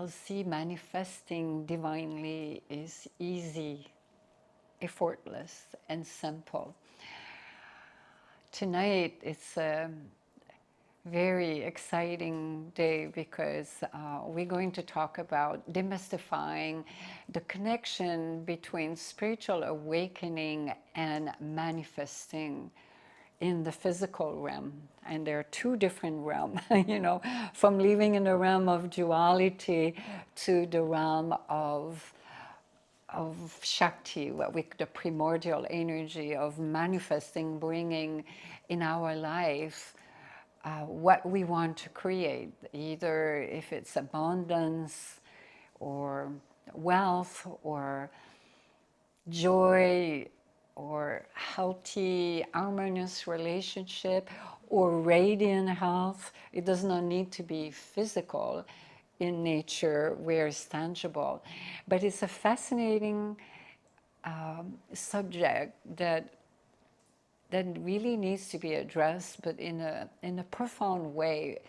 we'll see manifesting divinely is easy, effortless, and simple. Tonight it's a very exciting day because we're going to talk about demystifying the connection between spiritual awakening and manifesting in the physical realm. And there are two different realms, from living in the realm of duality to the realm of Shakti, the primordial energy of manifesting, bringing in our life what we want to create, either if it's abundance or wealth or joy or healthy, harmonious relationship or radiant health. It does not need to be physical in nature where it's tangible. But it's a fascinating subject that really needs to be addressed, but in a profound way,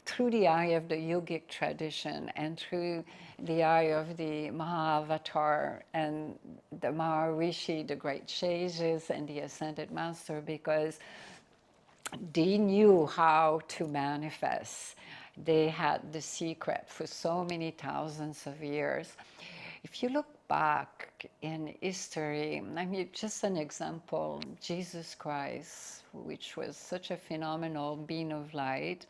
through the eye of the yogic tradition and through the eye of the Mahavatar and the Maharishi, the great sages and the ascended master, because they knew how to manifest. They had the secret for so many thousands of years. If you look back in history, I mean, just an example, Jesus Christ, which was such a phenomenal being of light.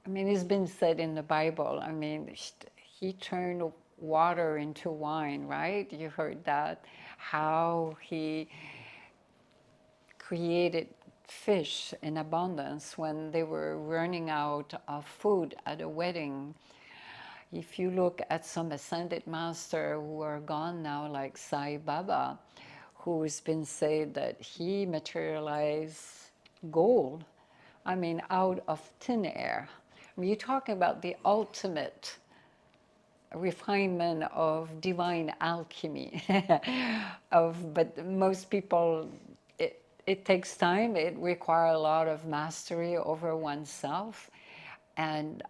I mean, it's been said in the Bible, I mean, he turned water into wine, right? You heard that, how he created fish in abundance when they were running out of food at a wedding. If you look at some ascended master who are gone now, like Sai Baba, who's been said that he materialized gold, I mean, out of thin air. I mean, you're talking about the ultimate refinement of divine alchemy. But most people, it takes time. It requires a lot of mastery over oneself. And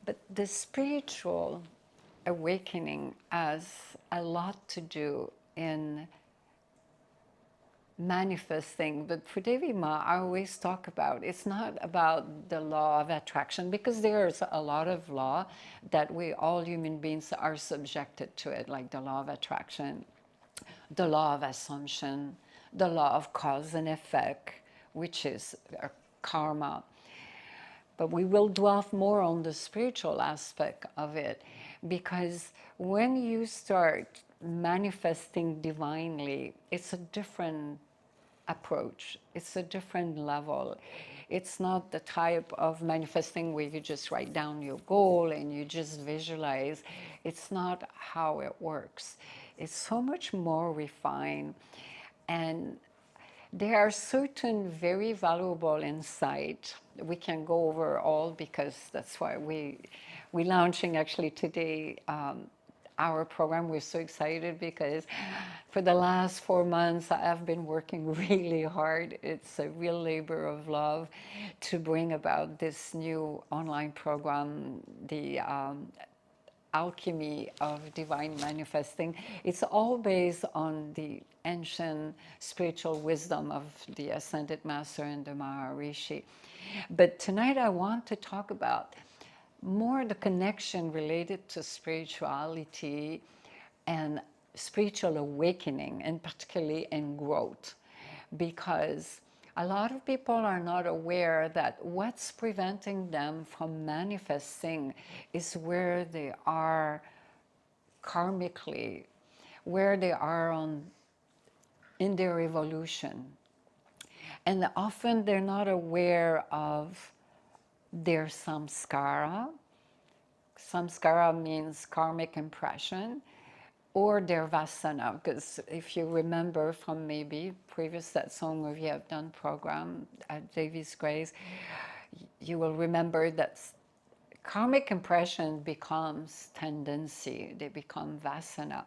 but the spiritual awakening has a lot to do in manifesting. But for Devi Ma, I always talk about, it's not about the law of attraction, because there's a lot of law that we, all human beings, are subjected to it, like the law of attraction, the law of assumption, the law of cause and effect, which is karma. But we will dwell more on the spiritual aspect of it, because when you start manifesting divinely, it's a different approach. It's a different level. It's not the type of manifesting where you just write down your goal and you just visualize. It's not how it works. It's so much more refined. And there are certain very valuable insights. We can go over all, because that's why we're launching actually today our program. We're so excited because for the last 4 months I have been working really hard. It's a real labor of love to bring about this new online program, the alchemy of divine manifesting. It's all based on the ancient spiritual wisdom of the Ascended Master and the Maharishi. But tonight I want to talk about more the connection related to spirituality and spiritual awakening, and particularly in growth, because a lot of people are not aware that what's preventing them from manifesting is where they are karmically, where they are in their evolution. And often they're not aware of their samskara. Samskara means karmic impression, or their vasana, because if you remember from maybe previous satsang, if you have done program at Devi's Grace, you will remember that karmic impression becomes tendency, they become vasana.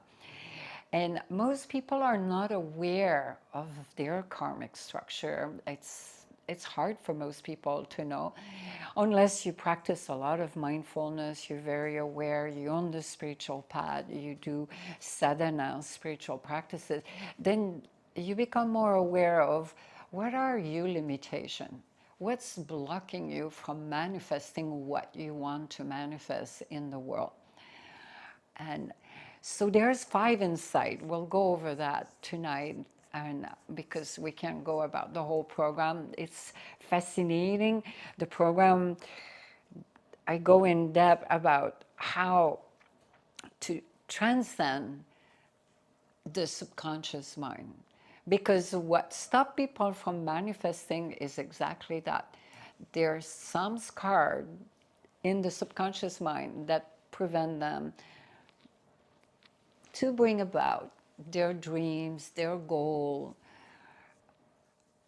And most people are not aware of their karmic structure. it's hard for most people to know unless you practice a lot of mindfulness. You're very aware, you're on the spiritual path, you do sadhana, spiritual practices, then you become more aware of what are your limitations. What's blocking you from manifesting what you want to manifest in the world? And so there's 5 insights. We'll go over that tonight, and because we can't go about the whole program. It's fascinating. The program, I go in depth about how to transcend the subconscious mind. Because what stops people from manifesting is exactly that. There's some scar in the subconscious mind that prevent them to bring about their dreams, their goal.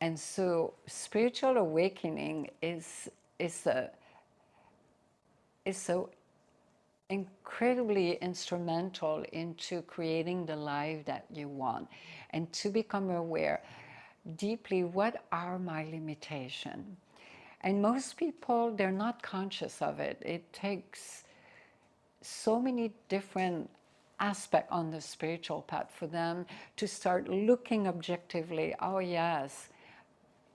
And so spiritual awakening is a is so incredibly instrumental into creating the life that you want, and to become aware deeply, what are my limitations? And most people, they're not conscious of it. It takes so many different aspects on the spiritual path for them to start looking objectively. Oh yes,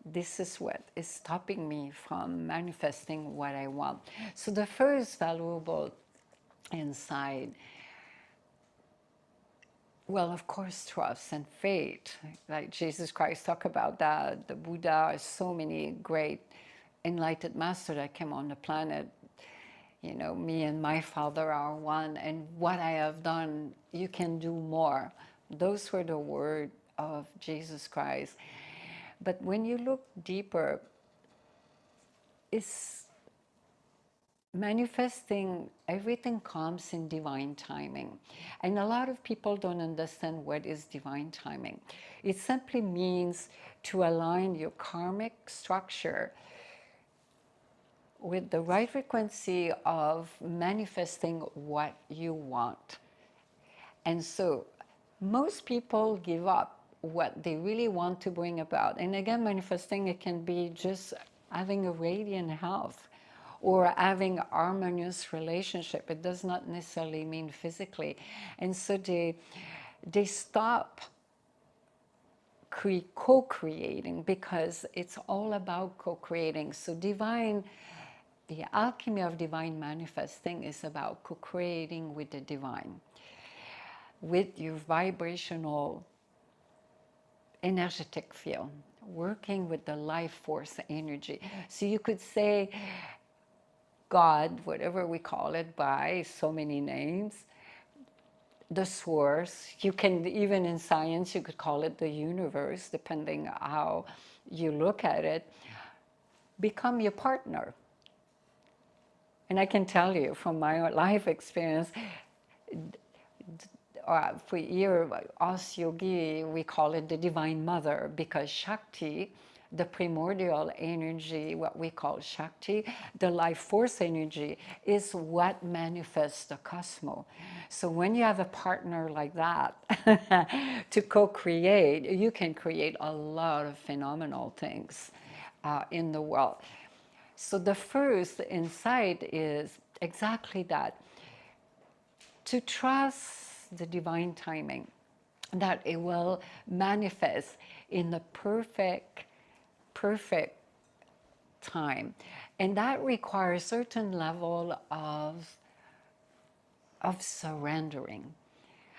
this is what is stopping me from manifesting what I want. So the first valuable insight, well, of course, trust and faith. Like Jesus Christ talked about that. The Buddha, so many great enlightened masters that came on the planet. You know, me and my Father are one, and what I have done, you can do more. Those were the words of Jesus Christ. But when you look deeper, it's manifesting, everything comes in divine timing. And a lot of people don't understand what is divine timing. It simply means to align your karmic structure with the right frequency of manifesting what you want. And so most people give up what they really want to bring about. And again, manifesting, it can be just having a radiant health or having harmonious relationship. It does not necessarily mean physically. And so they stop co-creating, because it's all about co-creating. So the alchemy of divine manifesting is about co-creating with the divine, with your vibrational energetic field, working with the life force energy. So you could say God, whatever we call it by so many names, the source. You can, even in science, you could call it the universe, depending how you look at it. Become your partner. And I can tell you from my life experience, for here, us yogi, we call it the divine mother, because Shakti, the primordial energy, what we call Shakti, the life force energy, is what manifests the cosmos. So when you have a partner like that to co-create, you can create a lot of phenomenal things in the world. So the first insight is exactly that, to trust the divine timing, that it will manifest in the perfect time. And that requires a certain level of surrendering.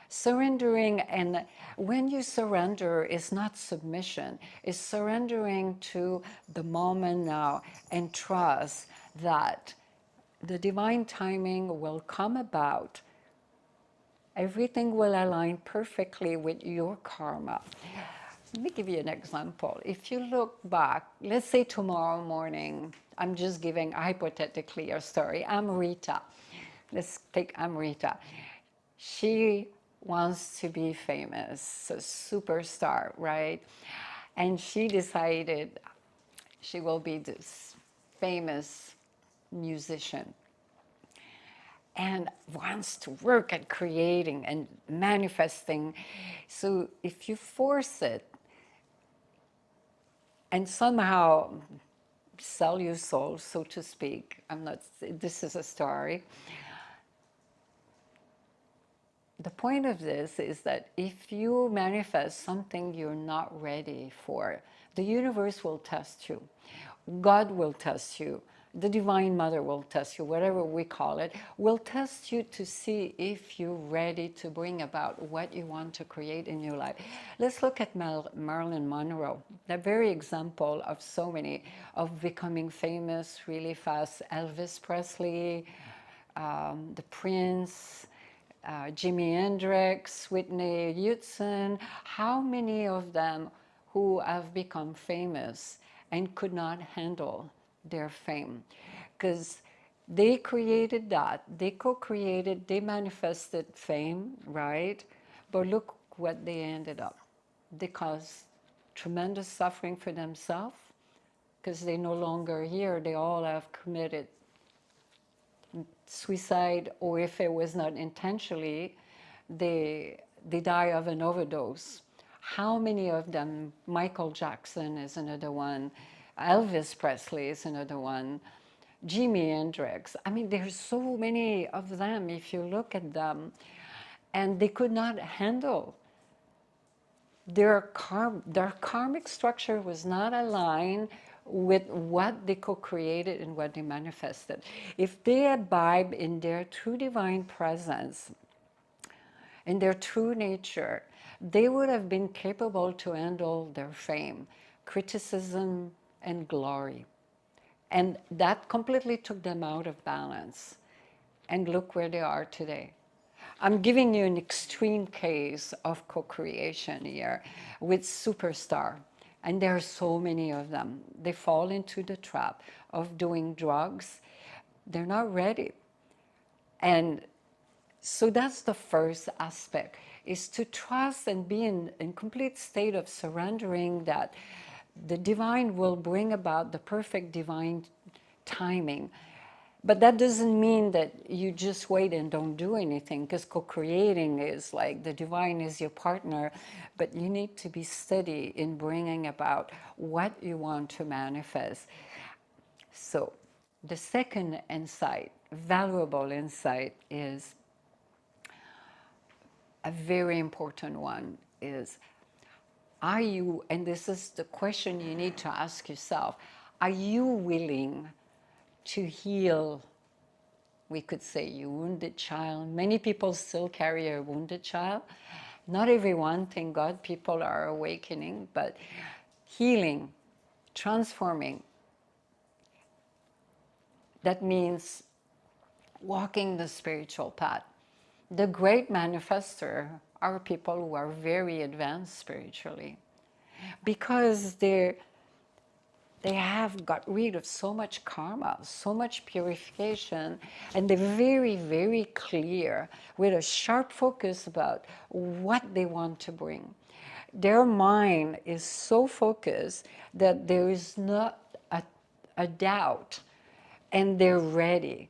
Surrendering, and when you surrender, is not submission, it's surrendering to the moment now, and trust that the divine timing will come about. Everything will align perfectly with your karma. Let me give you an example. If you look back, let's say tomorrow morning, I'm just giving hypothetically a story. I'm Rita. Let's take Amrita. She wants to be famous, a superstar, right? And she decided she will be this famous musician, and wants to work at creating and manifesting. So if you force it, and somehow sell your soul, so to speak. I'm not, this is a story. The point of this is that if you manifest something you're not ready for, the universe will test you. God will test you. The Divine Mother will test you, whatever we call it, will test you to see if you're ready to bring about what you want to create in your life. Let's look at Marilyn Monroe, the very example of so many, of becoming famous really fast. Elvis Presley, the Prince, Jimi Hendrix, Whitney Houston, how many of them who have become famous and could not handle their fame? Because they created that, they co-created, they manifested fame, right? But look what they ended up. They caused tremendous suffering for themselves because they're no longer here. They all have committed suicide, or if it was not intentionally, they die of an overdose. How many of them? Michael Jackson is another one. Elvis Presley is another one. Jimi Hendrix. I mean, there's so many of them if you look at them. And they could not handle their karmic structure was not aligned with what they co-created and what they manifested. If they abide in their true divine presence, in their true nature, they would have been capable to handle their fame, criticism, and glory. And that completely took them out of balance. And look where they are today. I'm giving you an extreme case of co-creation here with superstar. And there are so many of them. They fall into the trap of doing drugs. They're not ready. And so that's the first aspect, is to trust and be in complete state of surrendering that the divine will bring about the perfect divine timing. But that doesn't mean that you just wait and don't do anything, because co-creating is like the divine is your partner, but you need to be steady in bringing about what you want to manifest. So the second insight, valuable insight, is a very important one, is are you, and this is the question you need to ask yourself, are you willing to heal, we could say, your wounded child? Many people still carry a wounded child. Not everyone, thank God, people are awakening, but healing, transforming, that means walking the spiritual path. The great manifester are people who are very advanced spiritually, because they have got rid of so much karma, so much purification, and they're very, very clear with a sharp focus about what they want to bring. Their mind is so focused that there is not a doubt, and they're ready.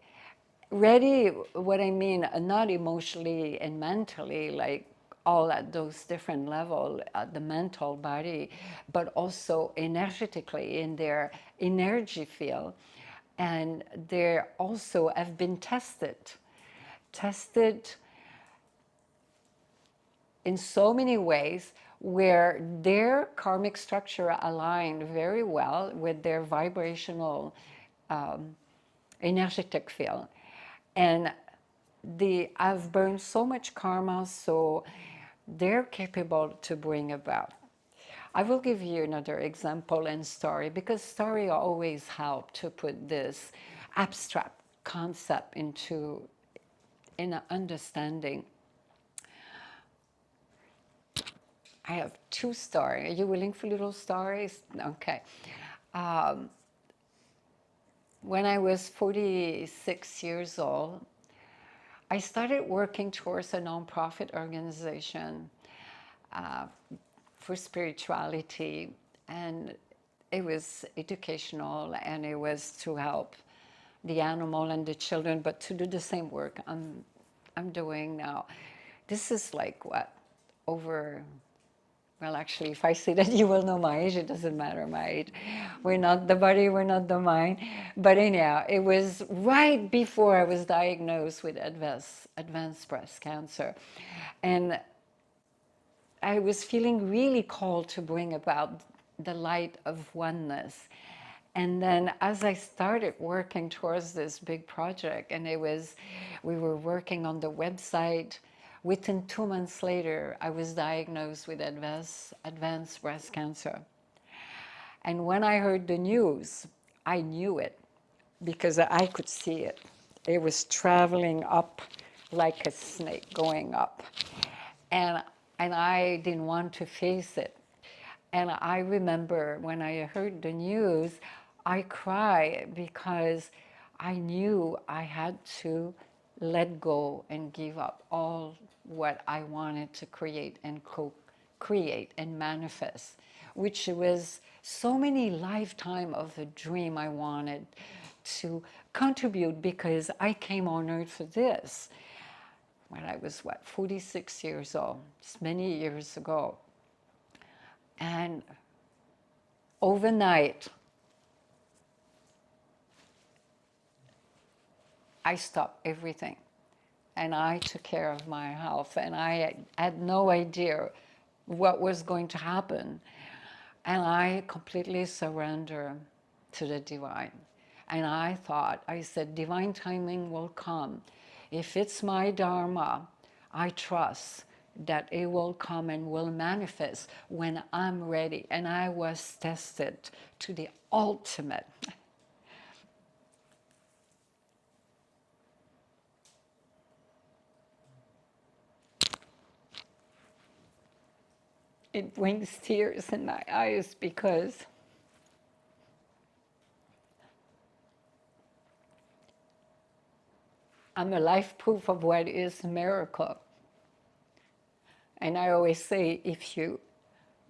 Ready, what I mean, not emotionally and mentally, like all at those different levels, at the mental body, but also energetically in their energy field. And they also have been tested in so many ways, where their karmic structure aligned very well with their vibrational energetic field. And I've burned so much karma, so they're capable to bring about. I will give you another example and story, because story always help to put this abstract concept into an understanding. I have two stories. Are you willing for little stories? Okay. When I was 46 years old, I started working towards a nonprofit organization for spirituality, and it was educational, and it was to help the animal and the children, but to do the same work I'm doing now. This is like what, over Well, actually, if I say that, you will know my age. It doesn't matter my age. We're not the body, we're not the mind. But anyhow, it was right before I was diagnosed with advanced breast cancer. And I was feeling really called to bring about the light of oneness. And then as I started working towards this big project, and we were working on the website, within 2 months later, I was diagnosed with advanced breast cancer. And when I heard the news, I knew it because I could see it. It was traveling up like a snake going up. And, and I didn't want to face it. And I remember when I heard the news, I cried because I knew I had to let go and give up all what I wanted to create and co-create and manifest, which was so many lifetime of a dream I wanted to contribute, because I came on earth for this when I was, 46 years old. It's many years ago. And overnight, I stopped everything and I took care of my health, and I had no idea what was going to happen. And I completely surrendered to the divine. And I said, divine timing will come. If it's my dharma, I trust that it will come and will manifest when I'm ready. And I was tested to the ultimate. It brings tears in my eyes because I'm a life proof of what is a miracle. And I always say, if you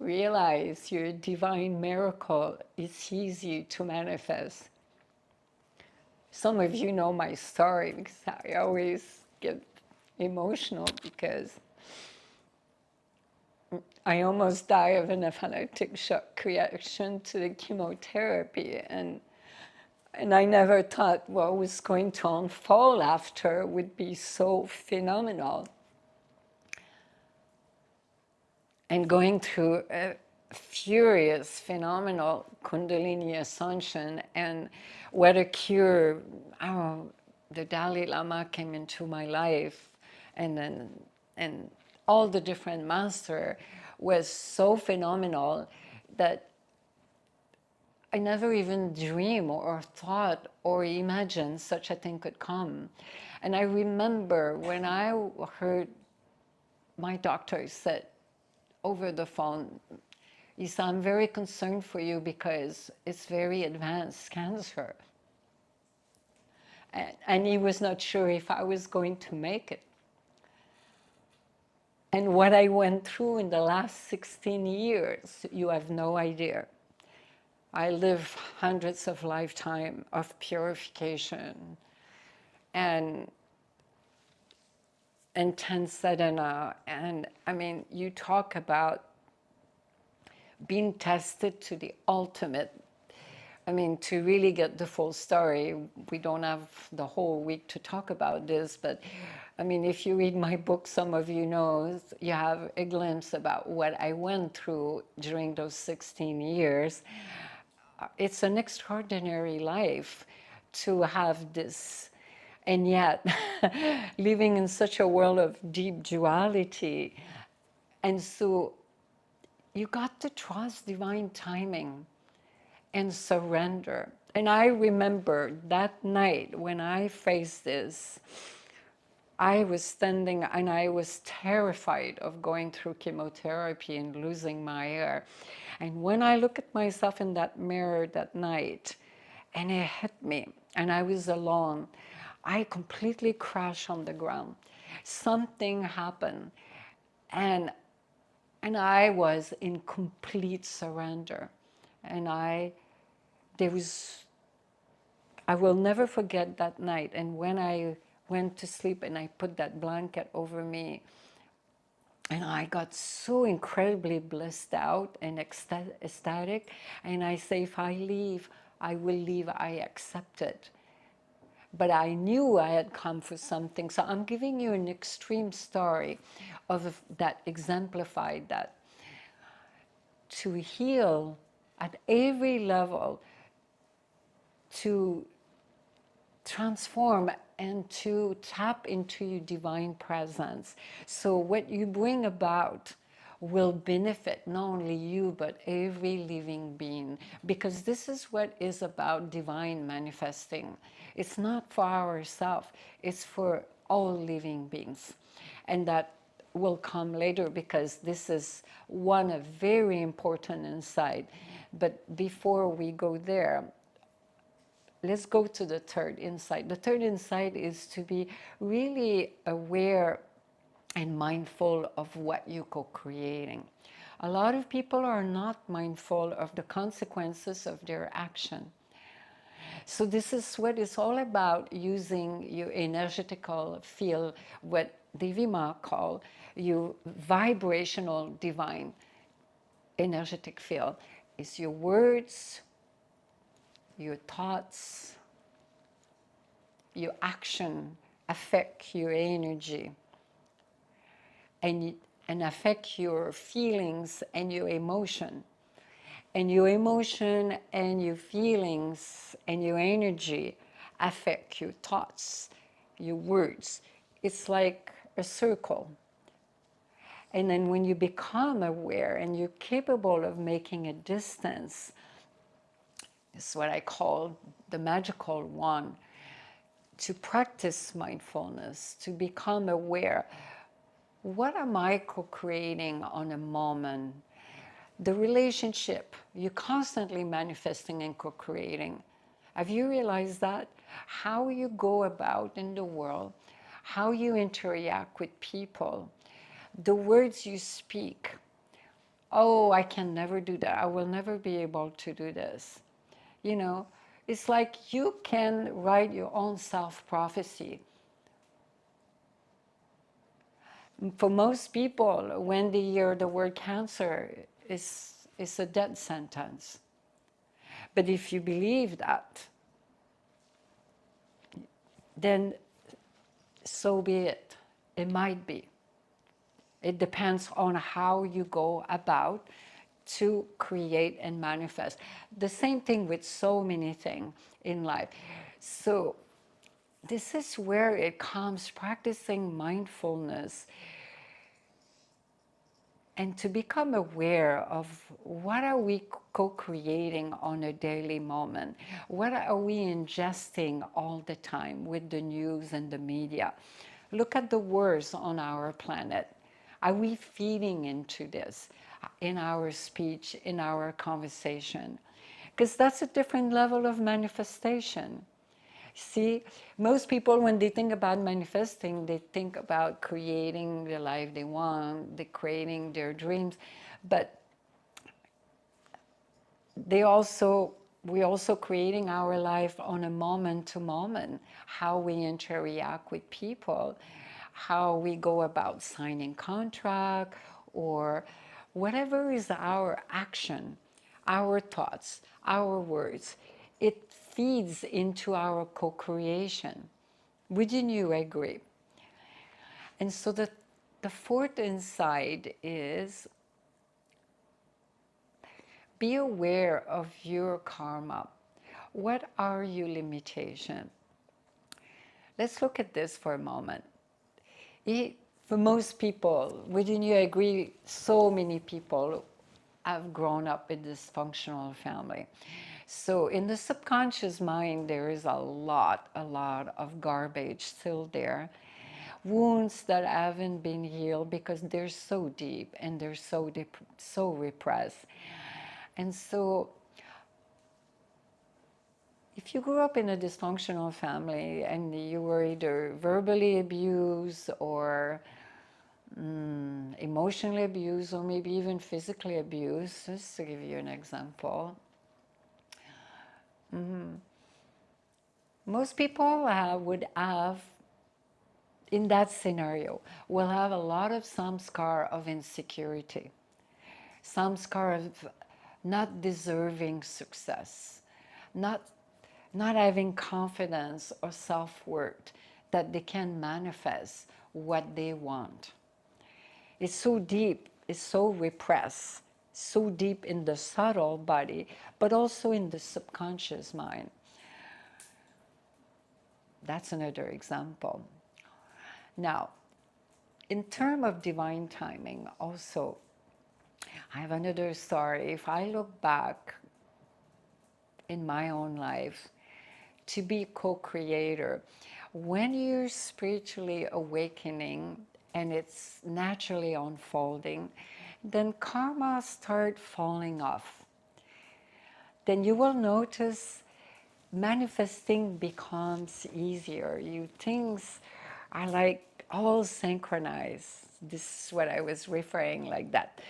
realize you're a divine miracle, it's easy to manifest. Some of you know my story because I always get emotional because I almost died of an anaphylactic shock reaction to the chemotherapy. And I never thought what was going to unfold after would be so phenomenal. And going through a furious, phenomenal Kundalini ascension, and what a cure. Oh, the Dalai Lama came into my life, and all the different master was so phenomenal that I never even dreamed or thought or imagined such a thing could come. And I remember when I heard my doctor said over the phone, he said, I'm very concerned for you because it's very advanced cancer. And he was not sure if I was going to make it. And what I went through in the last 16 years, you have no idea. I live hundreds of lifetimes of purification and intense sadhana. And I mean, you talk about being tested to the ultimate. I mean, to really get the full story, we don't have the whole week to talk about this, but I mean, if you read my book, some of you know, you have a glimpse about what I went through during those 16 years. It's an extraordinary life to have this, and yet living in such a world of deep duality. And so you got to trust divine timing and surrender. And I remember that night when I faced this, I was standing and I was terrified of going through chemotherapy and losing my hair. And when I look at myself in that mirror that night, and it hit me, and I was alone, I completely crashed on the ground. Something happened, and I was in complete surrender. And there was, I will never forget that night. And when I went to sleep and I put that blanket over me, And I got so incredibly blissed out and ecstatic. And I say, if I leave, I will leave, I accept it. But I knew I had come for something. So I'm giving you an extreme story of that exemplified that. To heal at every level, to transform and to tap into your divine presence. So what you bring about will benefit not only you but every living being, because this is what is about divine manifesting. It's not for ourselves, it's for all living beings. And that will come later, because this is one a very important insight. But before we go there, let's go to the third insight. The third insight is to be really aware and mindful of what you're co-creating. A lot of people are not mindful of the consequences of their action. So this is what it's all about, using your energetical field, what Devi Ma called your vibrational divine energetic field. It's your words, your thoughts, your action affect your energy, and affect your feelings and your emotion. And your emotion and your feelings and your energy affect your thoughts, your words. It's like a circle. And then when you become aware and you're capable of making a distance, it's what I call the magical one, to practice mindfulness, to become aware. What am I co-creating on a moment? The relationship, you're constantly manifesting and co-creating. Have you realized that? How you go about in the world, how you interact with people, the words you speak. Oh, I can never do that. I will never be able to do this. You know, it's like you can write your own self-prophecy. For most people, when they hear the word cancer, it's a death sentence. But if you believe that, then so be it. It might be. It depends on how you go about to create and manifest. The same thing with so many things in life. So this is where it comes, practicing mindfulness and to become aware of what are we co-creating on a daily moment. What are we ingesting all the time with the news and the media? Look at the wars on our planet. Are we feeding into this in our speech, in our conversation? Because that's a different level of manifestation. See, most people, when they think about manifesting, they think about creating the life they want, they creating their dreams, but we also creating our life on a moment to moment, how we interact with people, how we go about signing contract, or whatever is our action, our thoughts, our words. It feeds into our co-creation. Wouldn't you agree? And so the fourth insight is be aware of your karma. What are your limitations? Let's look at this for a moment. For most people, wouldn't you agree, so many people have grown up in dysfunctional family. So in the subconscious mind, there is a lot of garbage still there. Wounds that haven't been healed because they're so deep and they're so repressed. And so if you grew up in a dysfunctional family and you were either verbally abused or emotionally abused or maybe even physically abused, just to give you an example, most people would have in that scenario, will have a lot of samskar of insecurity, samskar of not deserving success, not not having confidence or self-worth that they can manifest what they want. It's so deep, it's so repressed, so deep in the subtle body, but also in the subconscious mind. That's another example. Now, in terms of divine timing, also, I have another story. If I look back in my own life, to be co-creator, when you're spiritually awakening and it's naturally unfolding, then karma start falling off. Then you will notice manifesting becomes easier. Things are like all synchronized. This is what I was referring, like that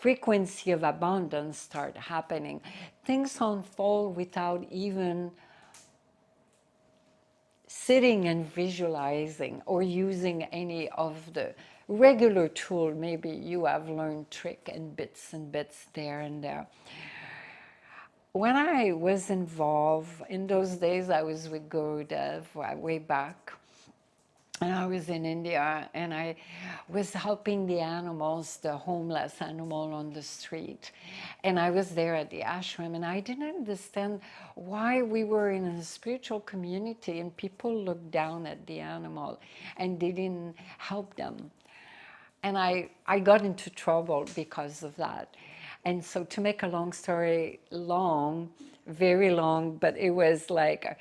frequency of abundance start happening. Things unfold without even sitting and visualizing or using any of the regular tool. Maybe you have learned trick and bits there and there. When I was involved, in those days I was with Gurudev way back, and I was in India, and I was helping the animals, the homeless animal on the street. And I was there at the ashram, and I didn't understand why we were in a spiritual community and people looked down at the animal and they didn't help them. And I got into trouble because of that. And so to make a long story long, very long, but it was like,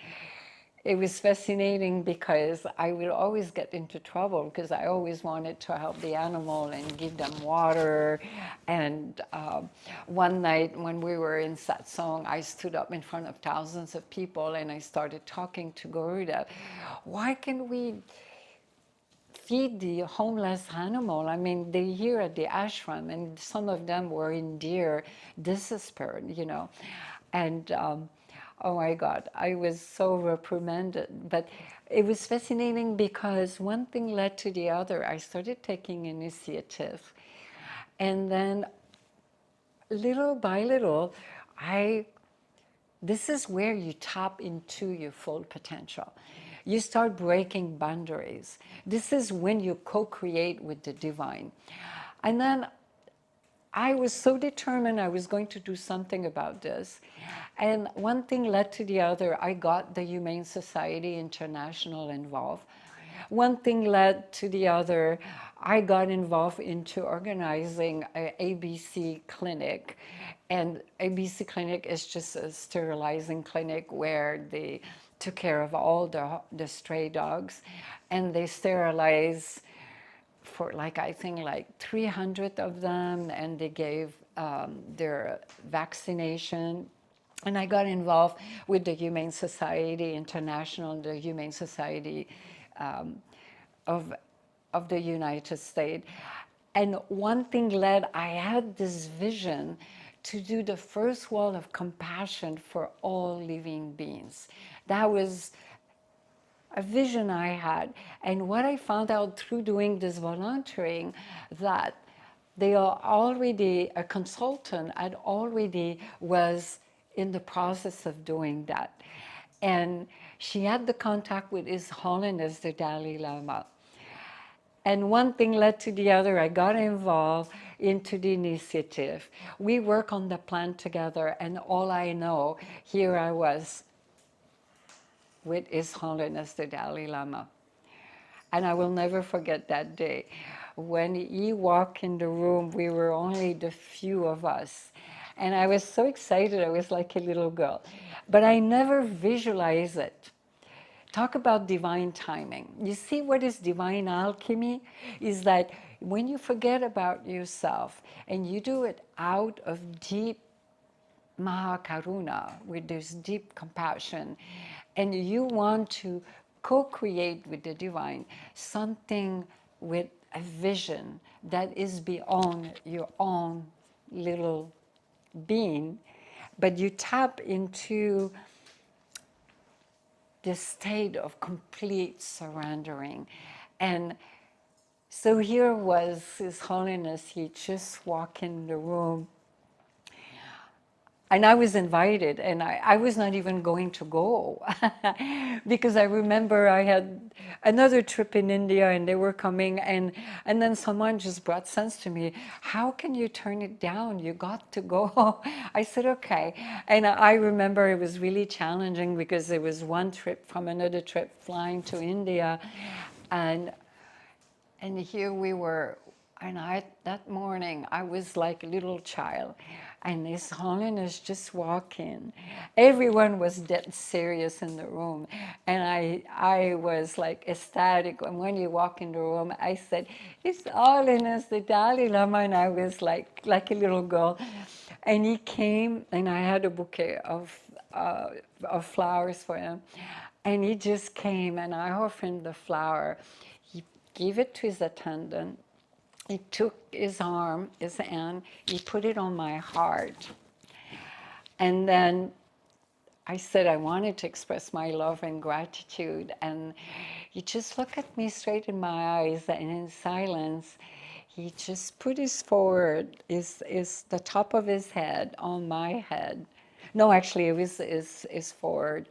it was fascinating because I would always get into trouble because I always wanted to help the animal and give them water. And one night when we were in satsang, I stood up in front of thousands of people and I started talking to Garuda. Why can we feed the homeless animal? I mean, they're here at the ashram and some of them were in dear despair, you know. And oh my God, I was so reprimanded. But it was fascinating because one thing led to the other. I started taking initiative. And then little by little, this is where you tap into your full potential. You start breaking boundaries. This is when you co-create with the divine. And then I was so determined I was going to do something about this. And one thing led to the other. I got the Humane Society International involved. One thing led to the other. I got involved into organizing an ABC clinic. And ABC clinic is just a sterilizing clinic where they took care of all the stray dogs. And they sterilize for like, I think like 300 of them, and they gave their vaccination. And I got involved with the Humane Society International, the Humane Society of the United States. And one thing led, I had this vision to do the first wall of compassion for all living beings. That was a vision I had. And what I found out through doing this volunteering, that they are already, a consultant had already was in the process of doing that. And she had the contact with His Holiness the Dalai Lama. And one thing led to the other. I got involved into the initiative. We work on the plan together, and all I know, here I was with His Holiness the Dalai Lama. And I will never forget that day. When he walked in the room, we were only the few of us. And I was so excited, I was like a little girl. But I never visualized it. Talk about divine timing. You see what is divine alchemy? Is that when you forget about yourself and you do it out of deep Mahakaruna, with this deep compassion, and you want to co-create with the divine something with a vision that is beyond your own little being, but you tap into this state of complete surrendering. And so here was His Holiness, he just walked in the room. And I was invited, and I was not even going to go because I remember I had another trip in India and they were coming, and then someone just brought sense to me. How can you turn it down? You got to go. I said, okay. And I remember it was really challenging because there was one trip from another trip flying to India, and here we were, and that morning, I was like a little child, and His Holiness just walked in. Everyone was dead serious in the room, and I was like ecstatic. And when you walk in the room, I said, His Holiness, the Dalai Lama, and I was like a little girl. And he came, and I had a bouquet of flowers for him. And he just came, and I offered him the flower. He gave it to his attendant. He took his arm, his hand, he put it on my heart. And then I said I wanted to express my love and gratitude. And he just looked at me straight in my eyes, and in silence, he just put his forward, the top of his head on my head. No, actually, it was his forward.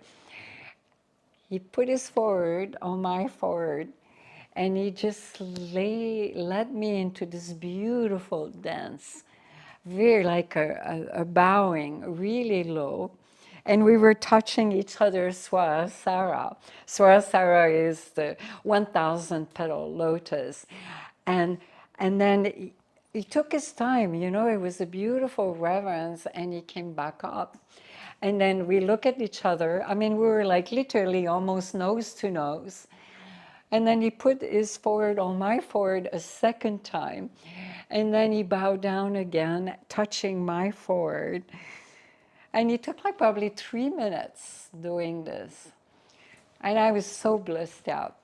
He put his forward on my forward, and he just led me into this beautiful dance, very like a bowing, really low. And we were touching each other's Swarasara. Swarasara is the 1,000 petal lotus. And then he took his time, you know, it was a beautiful reverence, and he came back up. And then we look at each other. I mean, we were like literally almost nose to nose. And then he put his forehead on my forehead a second time. And then he bowed down again, touching my forehead. And he took like probably 3 minutes doing this. And I was so blissed out.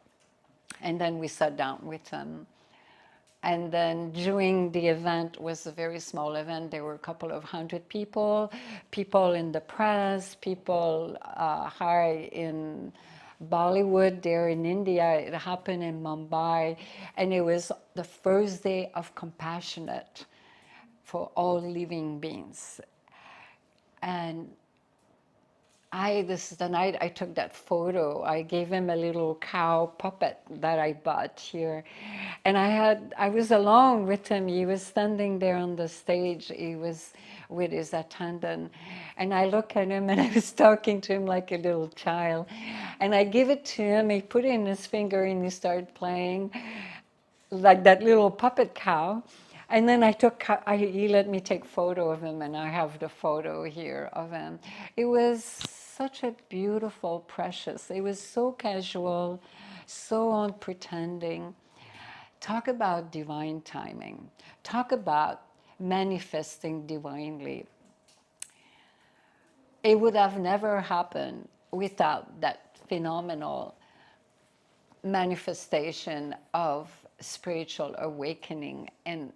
And then we sat down with him. And then during the event was a very small event. There were a couple of hundred people, people in the press, people high in Bollywood, there in India. It happened in Mumbai. And it was the first day of compassionate for all living beings. And this is the night I took that photo. I gave him a little cow puppet that I bought here. And I was alone with him. He was standing there on the stage. He was with his attendant. And I looked at him, and I was talking to him like a little child. And I gave it to him. He put it in his finger, and he started playing like that little puppet cow. And then he let me take photo of him, and I have the photo here of him. It was such a beautiful, precious, it was so casual, so unpretending. Talk about divine timing. Talk about manifesting divinely. It would have never happened without that phenomenal manifestation of spiritual awakening and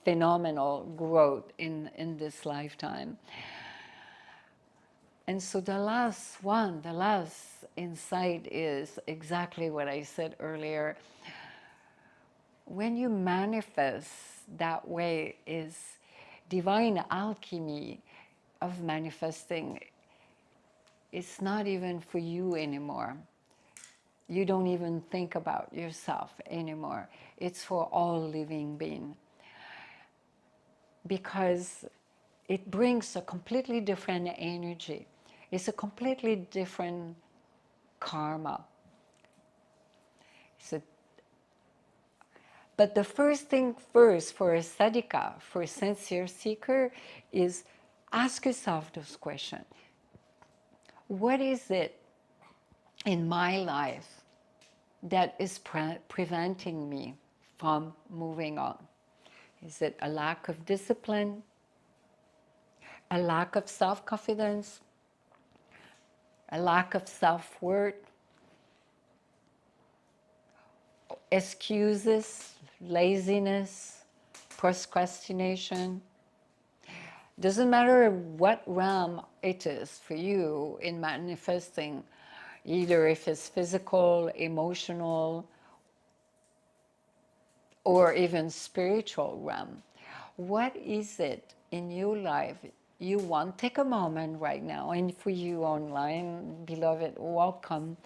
phenomenal growth in this lifetime. And so the last insight is exactly what I said earlier. When you manifest that way, is divine alchemy of manifesting. It's not even for you anymore. You don't even think about yourself anymore. It's for all living beings. Because it brings a completely different energy. It's a completely different karma. But the first thing first for a sadhaka, for a sincere seeker, is ask yourself those questions. What is it in my life that is preventing me from moving on? Is it a lack of discipline? A lack of self-confidence? A lack of self-worth? Excuses? Laziness? Procrastination? Doesn't matter what realm it is for you in manifesting, either if it's physical, emotional, or even spiritual realm. What is it in your life you want? Take a moment right now, and for you online, beloved, welcome.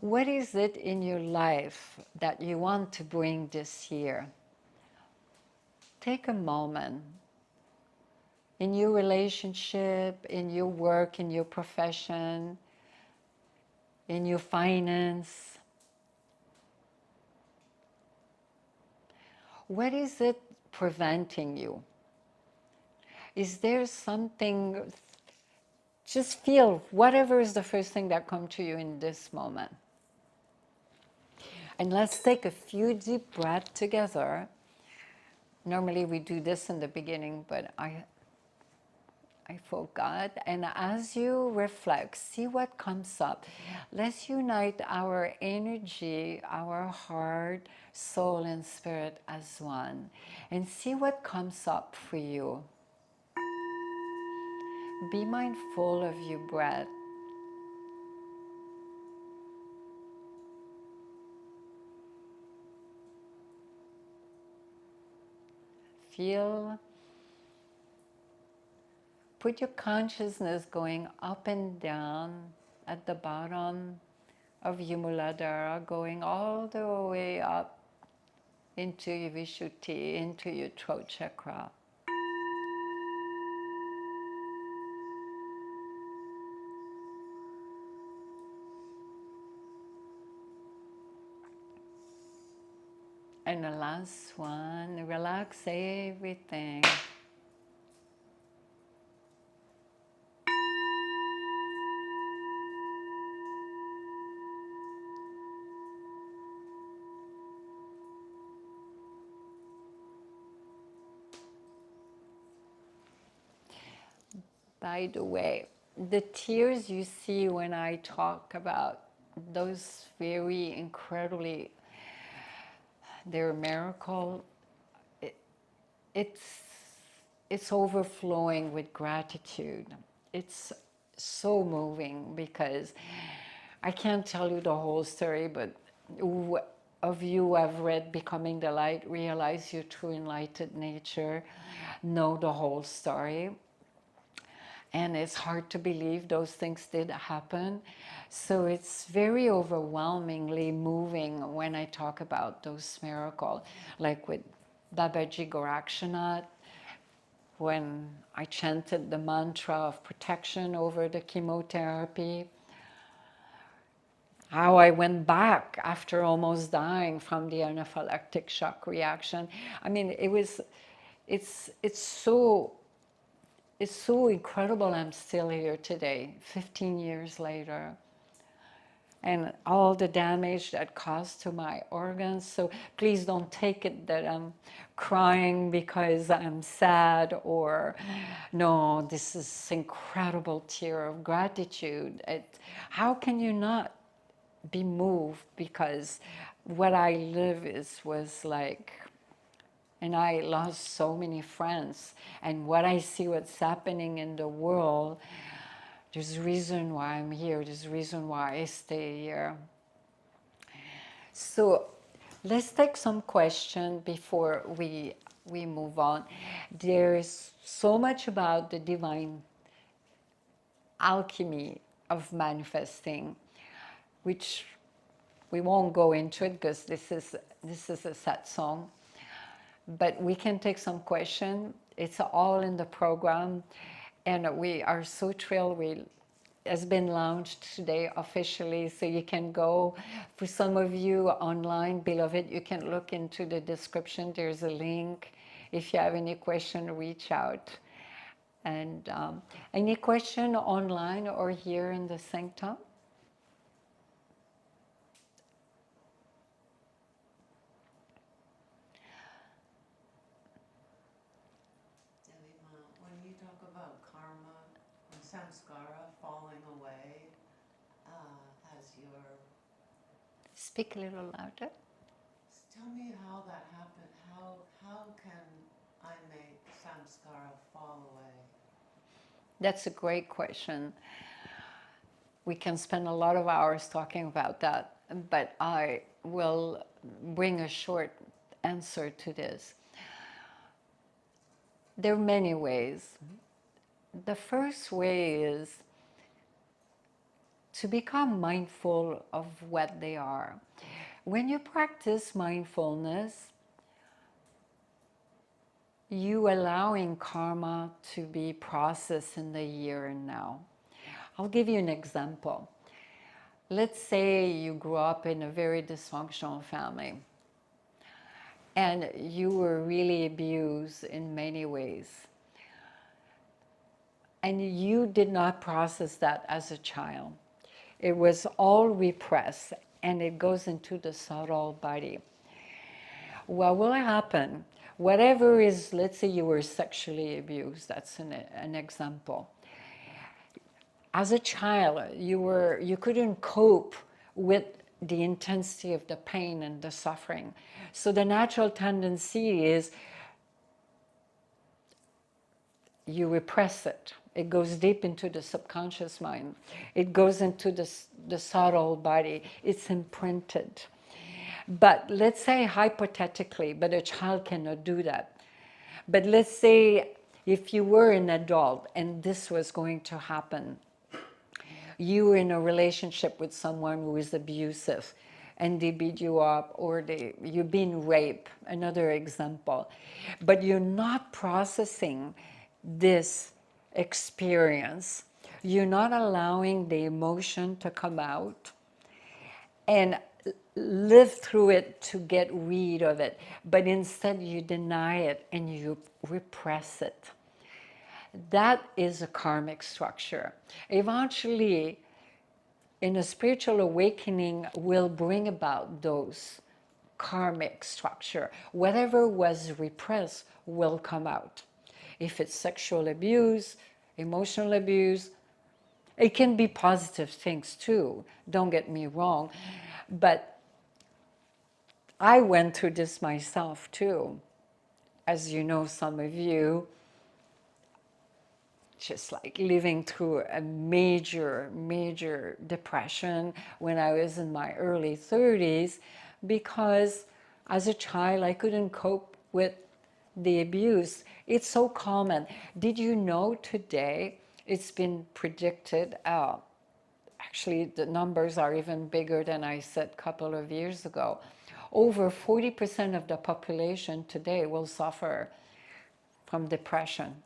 What is it in your life that you want to bring this year? Take a moment. In your relationship, in your work, in your profession, in your finance. What is it preventing you? Is there something, just feel whatever is the first thing that comes to you in this moment. And let's take a few deep breaths together. Normally we do this in the beginning, but I forgot. And as you reflect, see what comes up. Let's unite our energy, our heart, soul, and spirit as one. And see what comes up for you. Be mindful of your breath. Feel, put your consciousness going up and down at the bottom of your Muladhara, going all the way up into your Vishuddhi, into your throat chakra. And the last one, relax everything. By the way, the tears you see when I talk about those very incredibly, they're a miracle. It's it's overflowing with gratitude. It's so moving because I can't tell you the whole story, but of you who have read Becoming the Light, realize your true enlightened nature, know the whole story. And it's hard to believe those things did happen. So it's very overwhelmingly moving when I talk about those miracles, like with Babaji Gorakshanath, when I chanted the mantra of protection over the chemotherapy, how I went back after almost dying from the anaphylactic shock reaction. I mean, it's so incredible I'm still here today, 15 years later. And all the damage that caused to my organs. So please don't take it that I'm crying because I'm sad, or no, this is incredible tear of gratitude. How can you not be moved? Because what I live was like, and I lost so many friends, and what I see what's happening in the world, there's a reason why I'm here. There's a reason why I stay here. So let's take some questions before we move on. There's so much about the divine alchemy of manifesting, which we won't go into it because this is a satsang. But we can take some questions. It's all in the program. And we are so thrilled. Has been launched today officially, so you can go. For some of you online, beloved, you can look into the description. There's a link. If you have any question, reach out. And any question online or here in the sanctum? Devi Ma, when you talk about karma and samskara falling away, as your... Speak a little louder. Tell me how that happened. How can I make samskara fall away? That's a great question. We can spend a lot of hours talking about that, but I will bring a short answer to this. There are many ways. The first way is to become mindful of what they are. When you practice mindfulness, you allowing karma to be processed in the here and now. I'll give you an example. Let's say you grew up in a very dysfunctional family and you were really abused in many ways. And you did not process that as a child. It was all repressed and it goes into the subtle body. What will happen? Whatever is, let's say you were sexually abused, that's an example. As a child, you couldn't cope with the intensity of the pain and the suffering. So the natural tendency is you repress it. It goes deep into the subconscious mind. It goes into the subtle body. It's imprinted. But let's say hypothetically, but a child cannot do that. But let's say if you were an adult and this was going to happen, you were in a relationship with someone who is abusive and they beat you up, or you've been raped, another example. But you're not processing this experience. You're not allowing the emotion to come out and live through it to get rid of it. But instead you deny it and you repress it. That is a karmic structure. Eventually, in a spiritual awakening, will bring about those karmic structure. Whatever was repressed will come out. If it's sexual abuse, emotional abuse, it can be positive things too, don't get me wrong. But I went through this myself too. As you know, some of you, just like living through a major, major depression when I was in my early 30s, because as a child I couldn't cope with the abuse. It's so common. Did you know today it's been predicted, actually the numbers are even bigger than I said a couple of years ago. Over 40% of the population today will suffer from depression.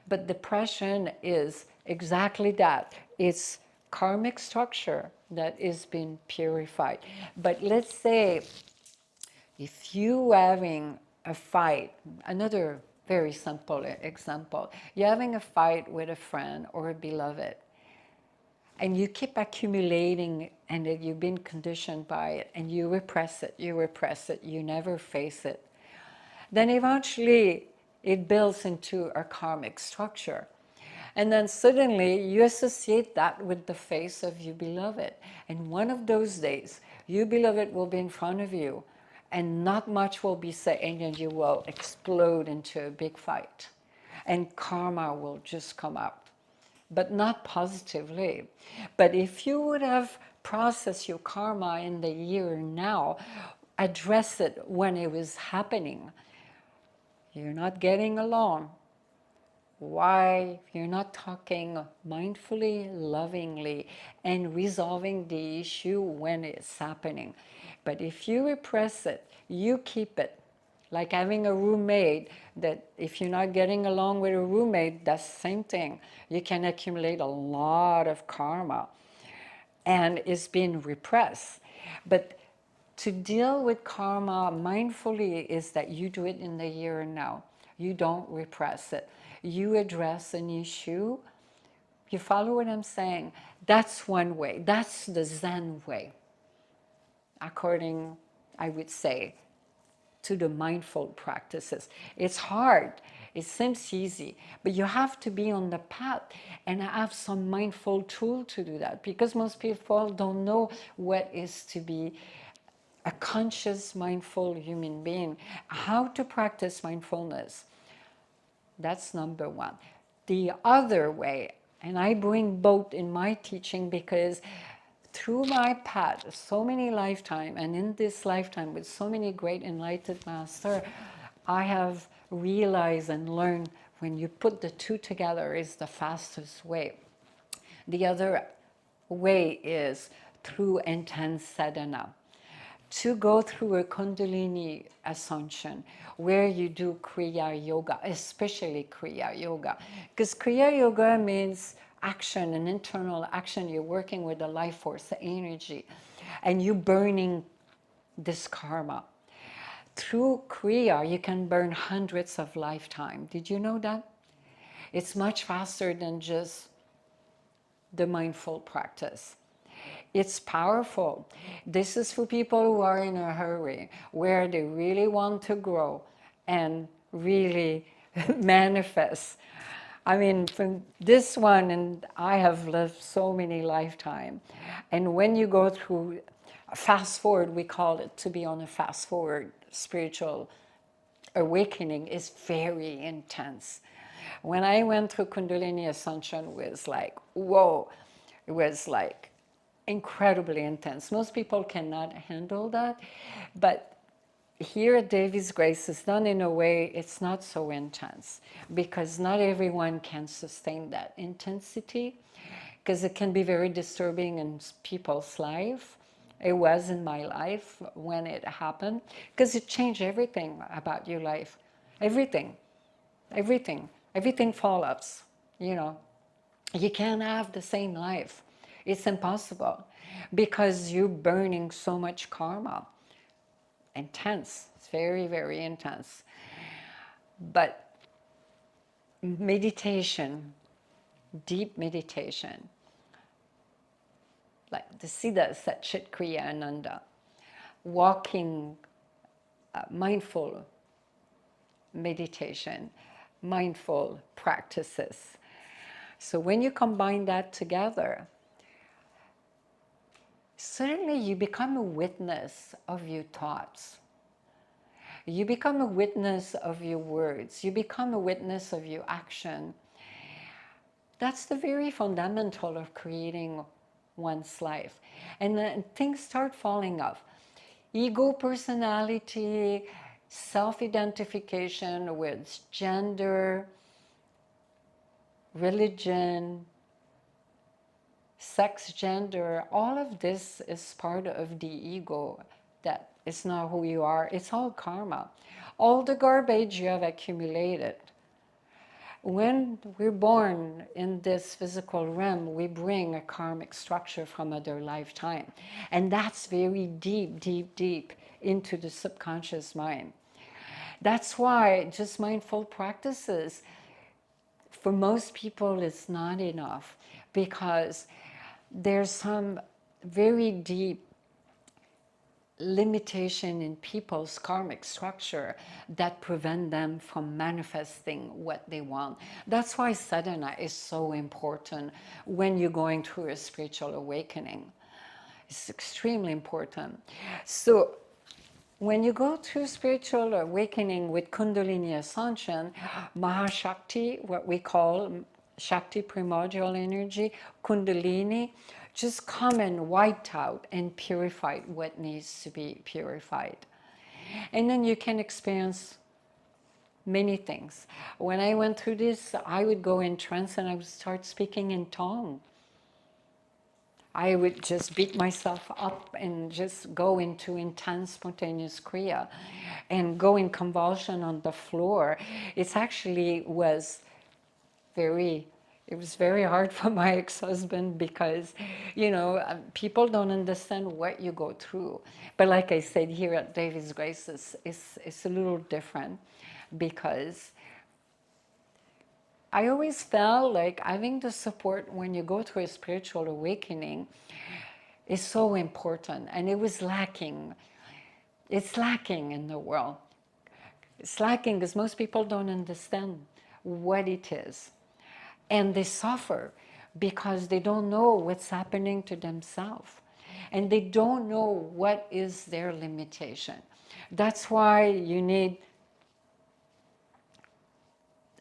But depression is exactly that. It's karmic structure that is being purified. But let's say if you having a fight, another very simple example, you're having a fight with a friend or a beloved, and you keep accumulating and you've been conditioned by it, and you repress it, you never face it, then eventually it builds into a karmic structure. And then suddenly you associate that with the face of your beloved. And one of those days, your beloved will be in front of you and not much will be said, and then you will explode into a big fight. And karma will just come out, but not positively. But if you would have processed your karma in the here and now, address it when it was happening. You're not getting along. Why? You're not talking mindfully, lovingly, and resolving the issue when it's happening. But if you repress it, you keep it. Like having a roommate, that if you're not getting along with a roommate, that's the same thing. You can accumulate a lot of karma and it's being repressed. But to deal with karma mindfully is that you do it in the here and now. You don't repress it. You address an issue. You follow what I'm saying? That's one way. That's the Zen way, according, I would say, to the mindful practices. It's hard. It seems easy, but you have to be on the path and have some mindful tool to do that, because most people don't know what is to be a conscious, mindful human being. How to practice mindfulness. That's number one. The other way, and I bring both in my teaching because through my path, so many lifetime, and in this lifetime with so many great enlightened master, I have realized and learned when you put the two together is the fastest way. The other way is through intense sadhana. To go through a Kundalini ascension where you do Kriya Yoga, especially Kriya Yoga. Because Kriya Yoga means action, an internal action. You're working with the life force, the energy, and you burning this karma. Through Kriya, you can burn hundreds of lifetimes. Did you know that? It's much faster than just the mindful practice. It's powerful. This is for people who are in a hurry, where they really want to grow and really manifest. I mean, from this one, and I have lived so many lifetimes. And when you go through fast forward, we call it, to be on a fast forward spiritual awakening is very intense. When I went through Kundalini Ascension, it was like, whoa, it was like incredibly intense. Most people cannot handle that, but here at Devi's Grace is done in a way it's not so intense because not everyone can sustain that intensity because it can be very disturbing in people's life. It was in my life when it happened because it changed everything about your life. Everything, everything follows, you know. You can't have the same life. It's impossible because you're burning so much karma. Intense. It's very, very intense. But meditation, deep meditation, like the Siddha Satchit Kriya Ananda, walking, mindful meditation, mindful practices. So when you combine that together, suddenly you become a witness of your thoughts. You become a witness of your words. You become a witness of your action. That's the very fundamental of creating one's life. And then things start falling off. Ego, personality, self-identification with gender, religion, sex, gender, all of this is part of the ego. That is not who you are. It's all karma. All the garbage you have accumulated. When we're born in this physical realm, we bring a karmic structure from other lifetime. And that's very deep, deep, deep into the subconscious mind. That's why just mindful practices, for most people, is not enough because there's some very deep limitation in people's karmic structure that prevent them from manifesting what they want. That's why sadhana is so important when you're going through a spiritual awakening. It's extremely important. So when you go through spiritual awakening with Kundalini Ascension, Mahashakti, what we call Shakti, primordial energy, Kundalini, just come and white out and purify what needs to be purified. And then you can experience many things. When I went through this, I would go in trance and I would start speaking in tongue. I would just beat myself up and just go into intense spontaneous kriya and go in convulsion on the floor. It actually was it was very hard for my ex-husband because, you know, people don't understand what you go through. But like I said, here at Devi's Grace, it's a little different because I always felt like having the support when you go through a spiritual awakening is so important, and it was lacking. It's lacking in the world. It's lacking because most people don't understand what it is. And they suffer because they don't know what's happening to themselves. And they don't know what is their limitation. That's why you need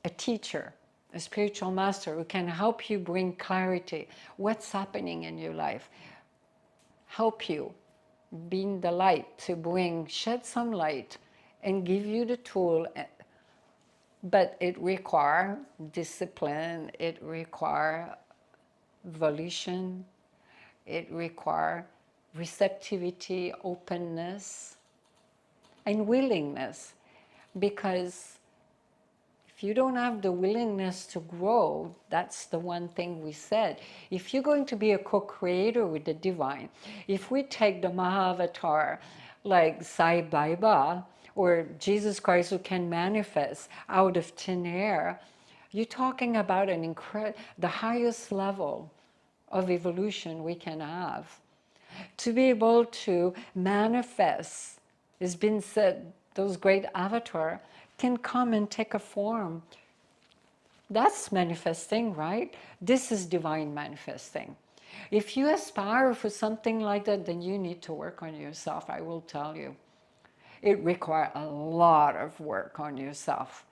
a teacher, a spiritual master who can help you bring clarity. What's happening in your life? help you, being the light to shed some light and give you the tool. But it requires discipline, it requires volition, it requires receptivity, openness, and willingness. Because if you don't have the willingness to grow, that's the one thing we said. If you're going to be a co-creator with the divine, if we take the Mahavatar like Sai Baba or Jesus Christ who can manifest out of thin air, you're talking about the highest level of evolution we can have. To be able to manifest, it's been said, those great avatars can come and take a form. That's manifesting, right? This is divine manifesting. If you aspire for something like that, then you need to work on yourself, I will tell you. It requires a lot of work on yourself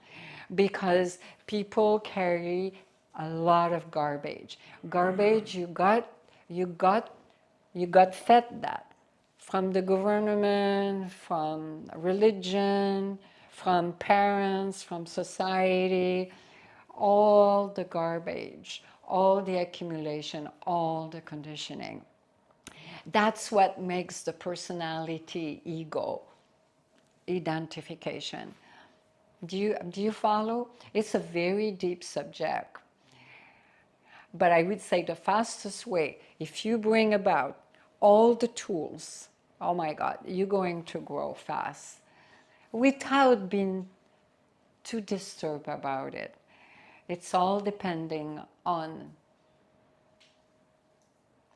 because people carry a lot of garbage. Garbage you got fed that from the government, from religion, from parents, from society, all the garbage, all the accumulation, all the conditioning. That's what makes the personality ego identification. Do you follow? It's a very deep subject. But I would say the fastest way, if you bring about all the tools, oh my God, you're going to grow fast without being too disturbed about it. It's all depending on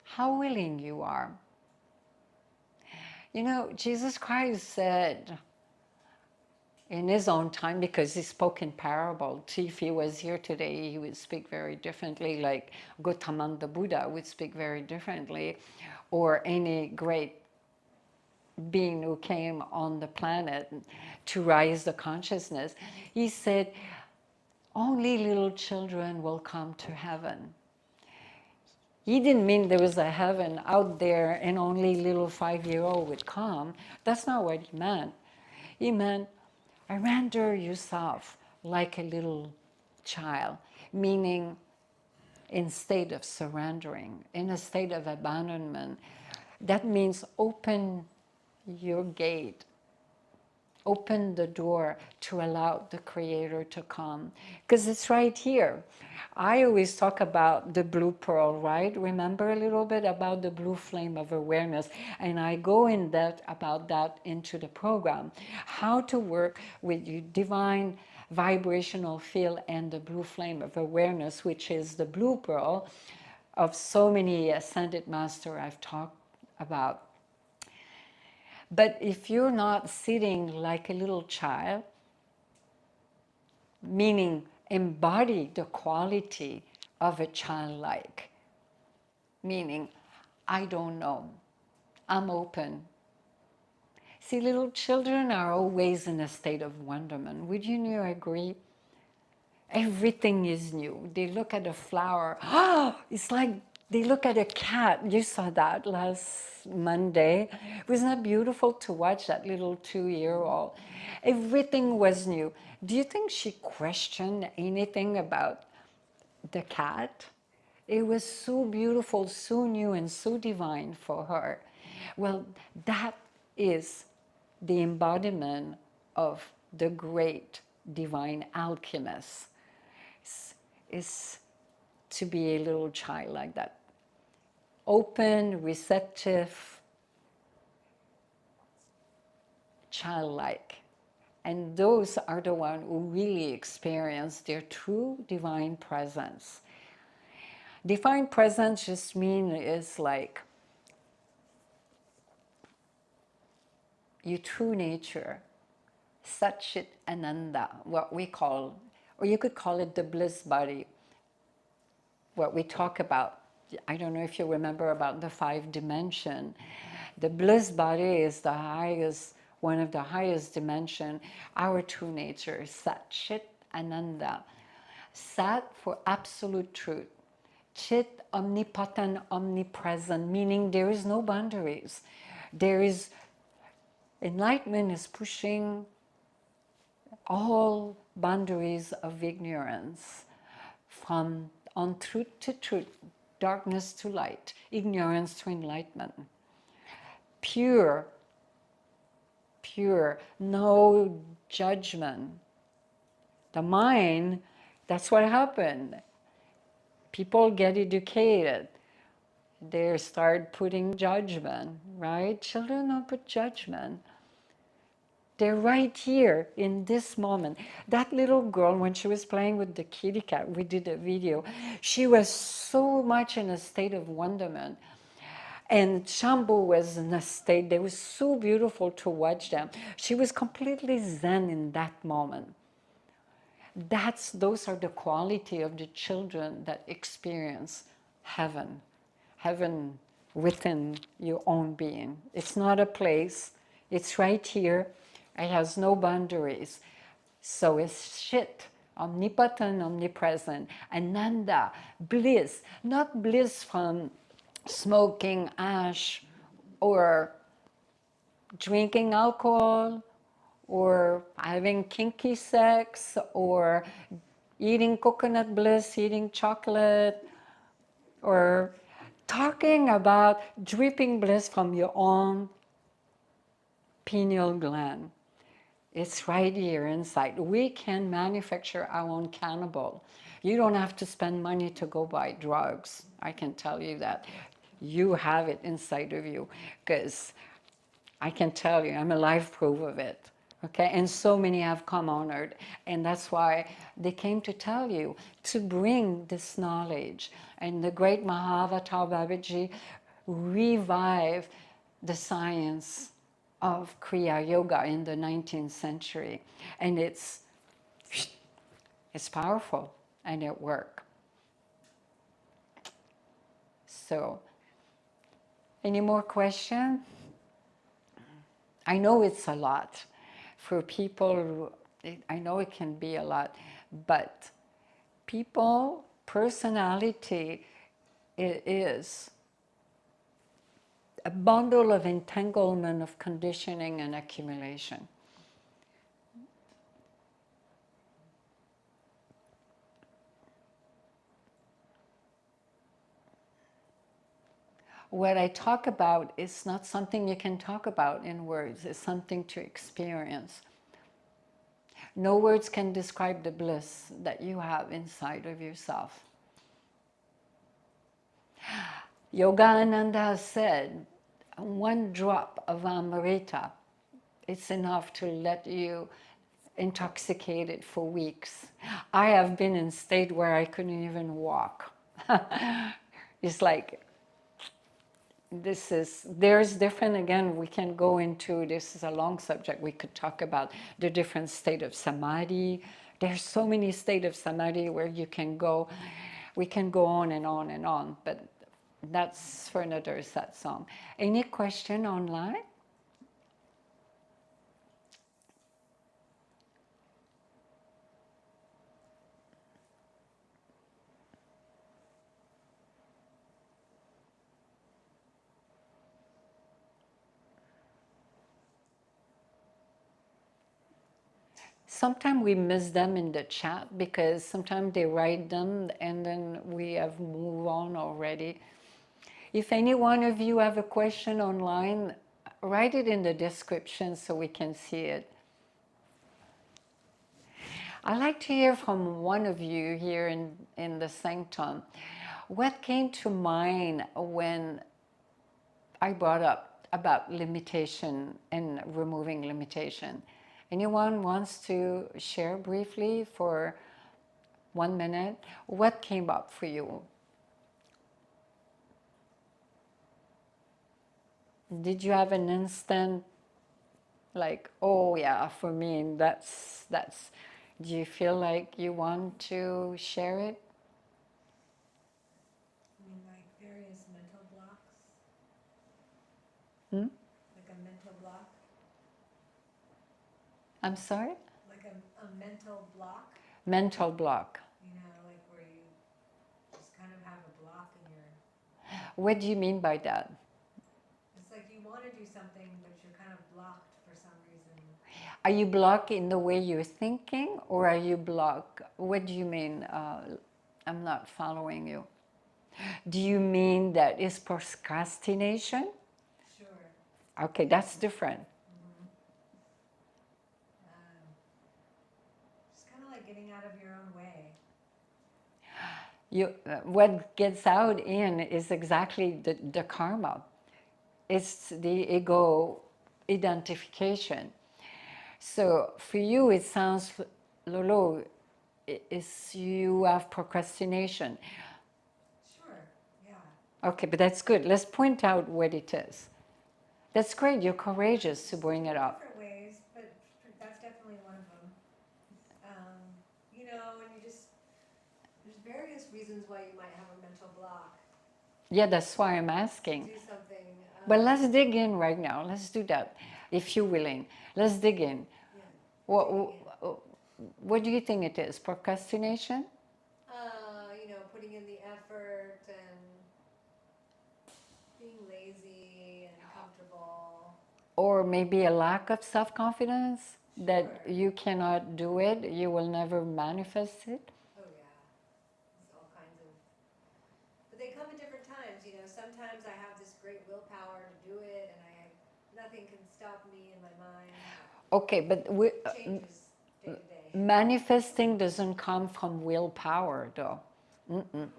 how willing you are. You know, Jesus Christ said in his own time, because he spoke in parable. If he was here today, he would speak very differently, like Gautama the Buddha would speak very differently, or any great being who came on the planet to rise the consciousness. He said, only little children will come to heaven. He didn't mean there was a heaven out there and only little 5-year-old would come. That's not what he meant. He meant, render yourself like a little child, meaning in state of surrendering, in a state of abandonment. That means open your gate, open the door to allow the Creator to come. Because it's right here. I always talk about the blue pearl, right? Remember a little bit about the blue flame of awareness. And I go in depth about that into the program. How to work with your divine vibrational field and the blue flame of awareness, which is the blue pearl of so many ascended masters I've talked about. But if you're not sitting like a little child, meaning embody the quality of a childlike, meaning I don't know, I'm open. See, little children are always in a state of wonderment. Would you agree? Everything is new. They look at a flower. It's like they look at a cat. You saw that last Monday. Wasn't that beautiful to watch that little 2-year-old? Everything was new. Do you think she questioned anything about the cat? It was so beautiful, so new, and so divine for her. Well, that is the embodiment of the great divine alchemist. Is to be a little child like that. Open, receptive, childlike. And those are the ones who really experience their true divine presence. Divine presence just means is like your true nature, Satchit Ananda, what we call, or you could call it the bliss body, what we talk about. I don't know if you remember about the 5 dimension. The bliss body is the highest, one of the highest dimension. Our true nature is Satchit Ananda. Sat for absolute truth. Chit, omnipotent, omnipresent, meaning there is no boundaries. There is, enlightenment is pushing all boundaries of ignorance from on truth to truth, darkness to light, ignorance to enlightenment. Pure, pure, no judgment. The mind, that's what happened. People get educated. They start putting judgment, right? Children don't put judgment. They're right here in this moment. That little girl, when she was playing with the kitty cat, we did a video, she was so much in a state of wonderment. And Shambhu was in a state, they were so beautiful to watch them. She was completely zen in that moment. Those are the quality of the children that experience heaven. Heaven within your own being. It's not a place, it's right here. It has no boundaries. So it's shit, omnipotent, omnipresent, ananda, bliss, not bliss from smoking ash or drinking alcohol or having kinky sex or eating coconut bliss, eating chocolate, or talking about dripping bliss from your own pineal gland. It's right here inside. We can manufacture our own cannibal. You don't have to spend money to go buy drugs. I can tell you that. You have it inside of you, because I can tell you, I'm a live proof of it. Okay, and so many have come on earth, and that's why they came to tell you, to bring this knowledge. And the great Mahavatar Babaji revived the science of Kriya Yoga in the 19th century, and it's powerful and it works. So, any more questions? I know it's a lot for people. I know it can be a lot, but people, personality, it is a bundle of entanglement of conditioning and accumulation. What I talk about is not something you can talk about in words. It's something to experience. No words can describe the bliss that you have inside of yourself. Yogananda said, one drop of Amrita, it's enough to let you intoxicated for weeks. I have been in a state where I couldn't even walk. It's like, there's different, again, we can go into, this is a long subject, we could talk about the different state of samadhi. There's so many states of samadhi where you can go, we can go on and on and on, but that's for another satsang. Any question online? Sometimes we miss them in the chat because sometimes they write them and then we have moved on already. If any one of you have a question online, write it in the description so we can see it. I'd like to hear from one of you here in the sanctum. What came to mind when I brought up about limitation and removing limitation? Anyone wants to share briefly for 1 minute? What came up for you? Did you have an instant like, oh yeah, for me, that's, do you feel like you want to share it? I mean, like various mental blocks, Hmm? like a mental block, I'm sorry? like a mental block, Mental block. you know, like where you just kind of have a block What do you mean by that? It's like you want to do something, but you're kind of blocked for some reason. Are you blocked in the way you're thinking, or are you blocked? What do you mean? I'm not following you. Do you mean that is procrastination? Sure. Okay, that's different. Just kind of like getting out of your own way. What gets out in is exactly the karma. It's the ego identification. So for you, it sounds, Lolo, is you have procrastination. Sure, yeah. Okay, but that's good. Let's point out what it is. That's great. You're courageous to bring it up. Different ways, but that's definitely one of them. You know, and there's various reasons why you might have a mental block. Yeah, that's why I'm To asking. do something. But let's dig in right now. Let's do that, if you're willing. Let's dig in. Yeah. What do you think it is? Procrastination? You know, putting in the effort and being lazy and comfortable. Or maybe a lack of self-confidence that Sure. you cannot do it, you will never manifest it? Oh yeah, there's all kinds of. But they come at different times. You know, sometimes I have this great willpower to do it, and nothing can stop me in my mind. Okay, but It changes day to day. manifesting doesn't come from willpower, though. Mm-mm.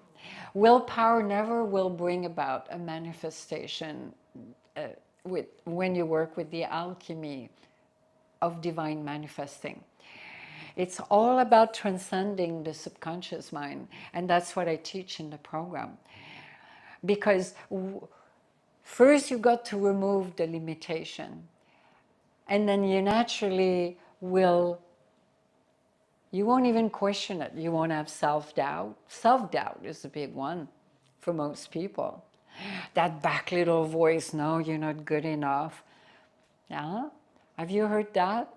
Willpower never will bring about a manifestation when you work with the alchemy of divine manifesting. It's all about transcending the subconscious mind, and that's what I teach in the program. Because first you got to remove the limitation, and then you naturally will, you won't even question it. You won't have self-doubt. Self-doubt is a big one for most people. That back little voice, no, you're not good enough. Yeah? Have you heard that?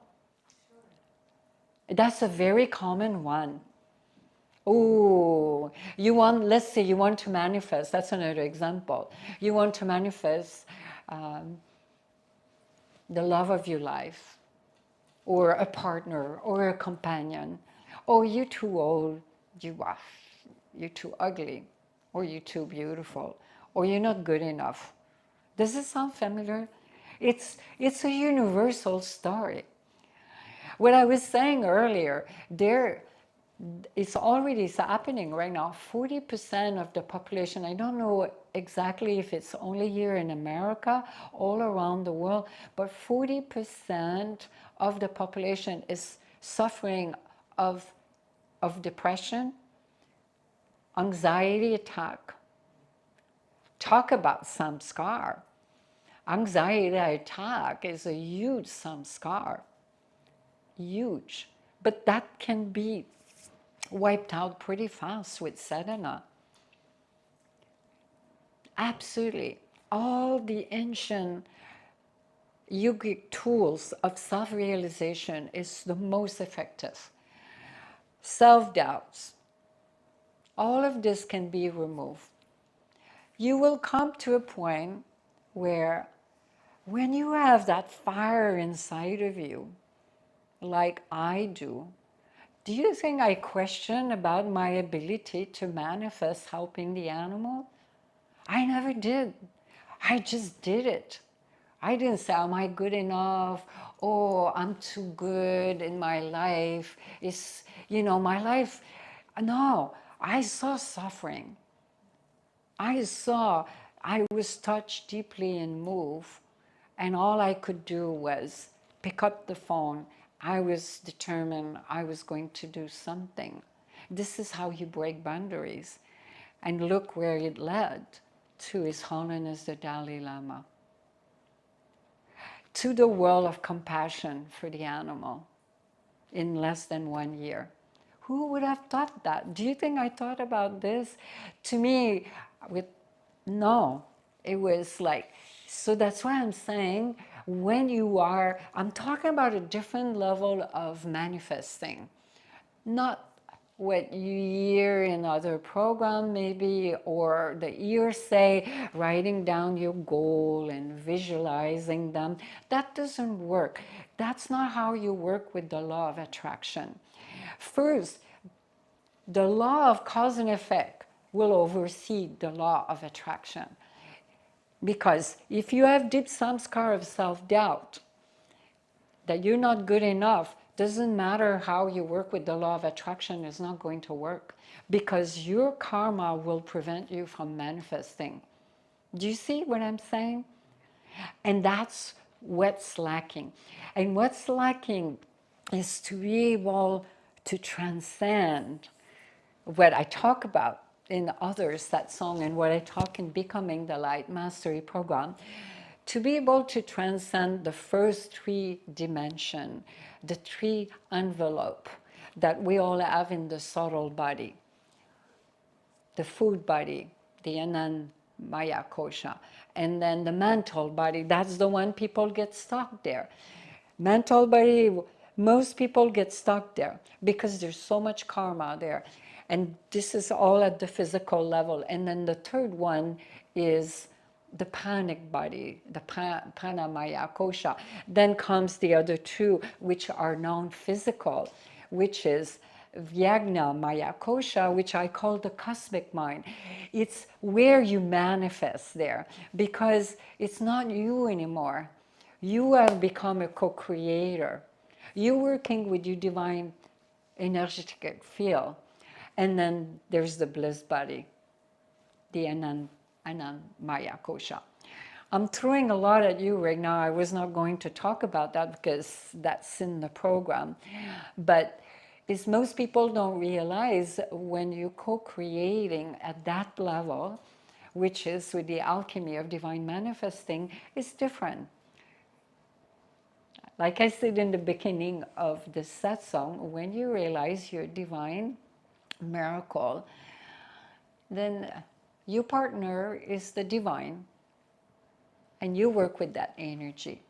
Sure. That's a very common one. Oh, let's say you want to manifest, that's another example. You want to manifest um, the love of your life, or a partner, or a companion. Oh, you're too old, you're too ugly, or you're too beautiful, or you're not good enough. Does it sound familiar? It's a universal story. What I was saying earlier, it's already happening right now. 40% of the population, I don't know exactly if it's only here in America, all around the world, but 40% of the population is suffering of depression, anxiety attack. Talk about samskar. Anxiety attack is a huge samskar. Huge. But that can be wiped out pretty fast with sadhana. Absolutely. All the ancient yogic tools of self-realization is the most effective. Self-doubts. All of this can be removed. You will come to a point where when you have that fire inside of you, like I do you think I question about my ability to manifest helping the animal? I never did. I just did it. I didn't say, am I good enough? Oh, I'm too good in my life. My life. No, I saw suffering. I was touched deeply and moved. And all I could do was pick up the phone. I was determined I was going to do something. This is how you break boundaries. And look where it led to His Holiness the Dalai Lama. To the world of compassion for the animal in less than 1 year. Who would have thought that? Do you think I thought about this? To me, no, it was like, so that's why I'm saying I'm talking about a different level of manifesting. Not what you hear in other program maybe, or the ear say, writing down your goal and visualizing them. That doesn't work. That's not how you work with the law of attraction. First, the law of cause and effect will oversee the law of attraction. Because if you have deep samskara of self-doubt, that you're not good enough, doesn't matter how you work with the law of attraction, is not going to work, because your karma will prevent you from manifesting. Do you see what I'm saying? And that's what's lacking. And what's lacking is to be able to transcend what I talk about in others, that song, and what I talk in Becoming the Light Mastery Program, to be able to transcend the first three dimension, the three envelope that we all have in the subtle body, the food body, the Anand Maya Kosha, and then the mental body. That's the one people get stuck there. Mental body, most people get stuck there because there's so much karma there. And this is all at the physical level. And then the third one is the pranic body, the pranamaya kosha. Then comes the other two, which are non-physical, which is Vyagna Maya Kosha, which I call the cosmic mind. It's where you manifest there, because it's not you anymore. You have become a co-creator. You're working with your divine energetic field. And then there's the bliss body, the Anand Maya Kosha. I'm throwing a lot at you right now. I was not going to talk about that because that's in the program. But is most people don't realize when you're co-creating at that level, which is with the alchemy of divine manifesting, is different. Like I said in the beginning of the satsang, when you realize your divine miracle, then your partner is the divine, and you work with that energy.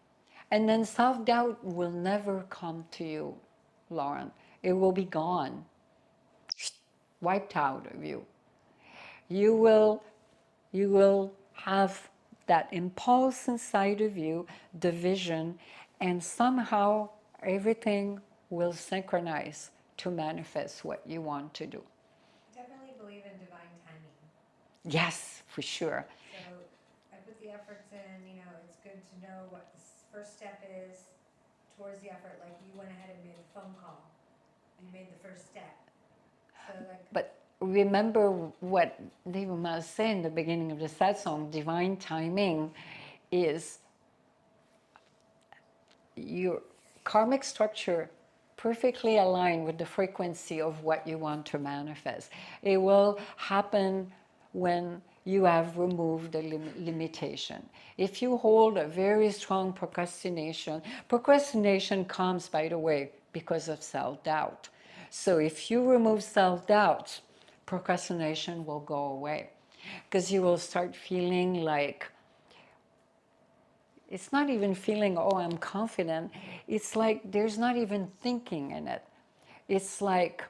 And then self-doubt will never come to you, Lauren. It will be gone, wiped out of you. You will have that impulse inside of you, the vision, and somehow everything will synchronize to manifest what you want to do. Definitely believe in divine timing. Yes, for sure. So I put the efforts in, it's good to know what the first step is towards the effort. Like you went ahead and made a phone call. You made the first step. So But remember what Devi Ma said in the beginning of the satsang, divine timing is your karmic structure perfectly aligned with the frequency of what you want to manifest. It will happen when you have removed the limitation. If you hold a very strong procrastination comes, by the way, because of self-doubt. So if you remove self-doubt, procrastination will go away, because you will start feeling like, it's not even feeling, oh, I'm confident. It's like there's not even thinking in it. It's like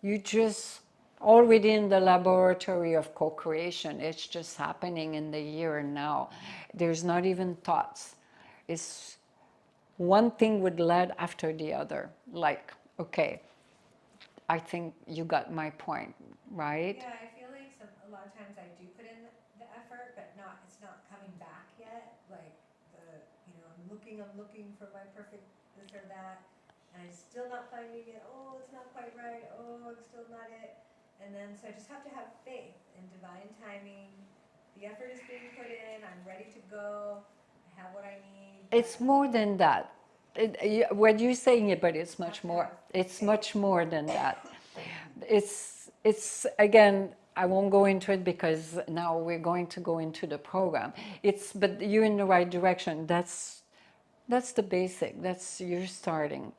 you just already in the laboratory of co-creation. It's just happening in the here and now. There's not even thoughts. It's one thing would lead after the other. Like, okay, I think you got my point, right? yeah, I feel like a lot of times I do put in the effort, but it's not coming back yet. Like I'm looking for my perfect this or that, and I'm still not finding it. Oh, it's not quite right. Oh, I'm still not it. And then so I just have to have faith in divine timing. The effort is being put in. I'm ready to go. I have what I need. It's more than that. What you're saying it, but it's much more. It's faith. much more than that. It's again, I won't go into it because now we're going to go into the program. But you're in the right direction. That's the basic. That's you're starting,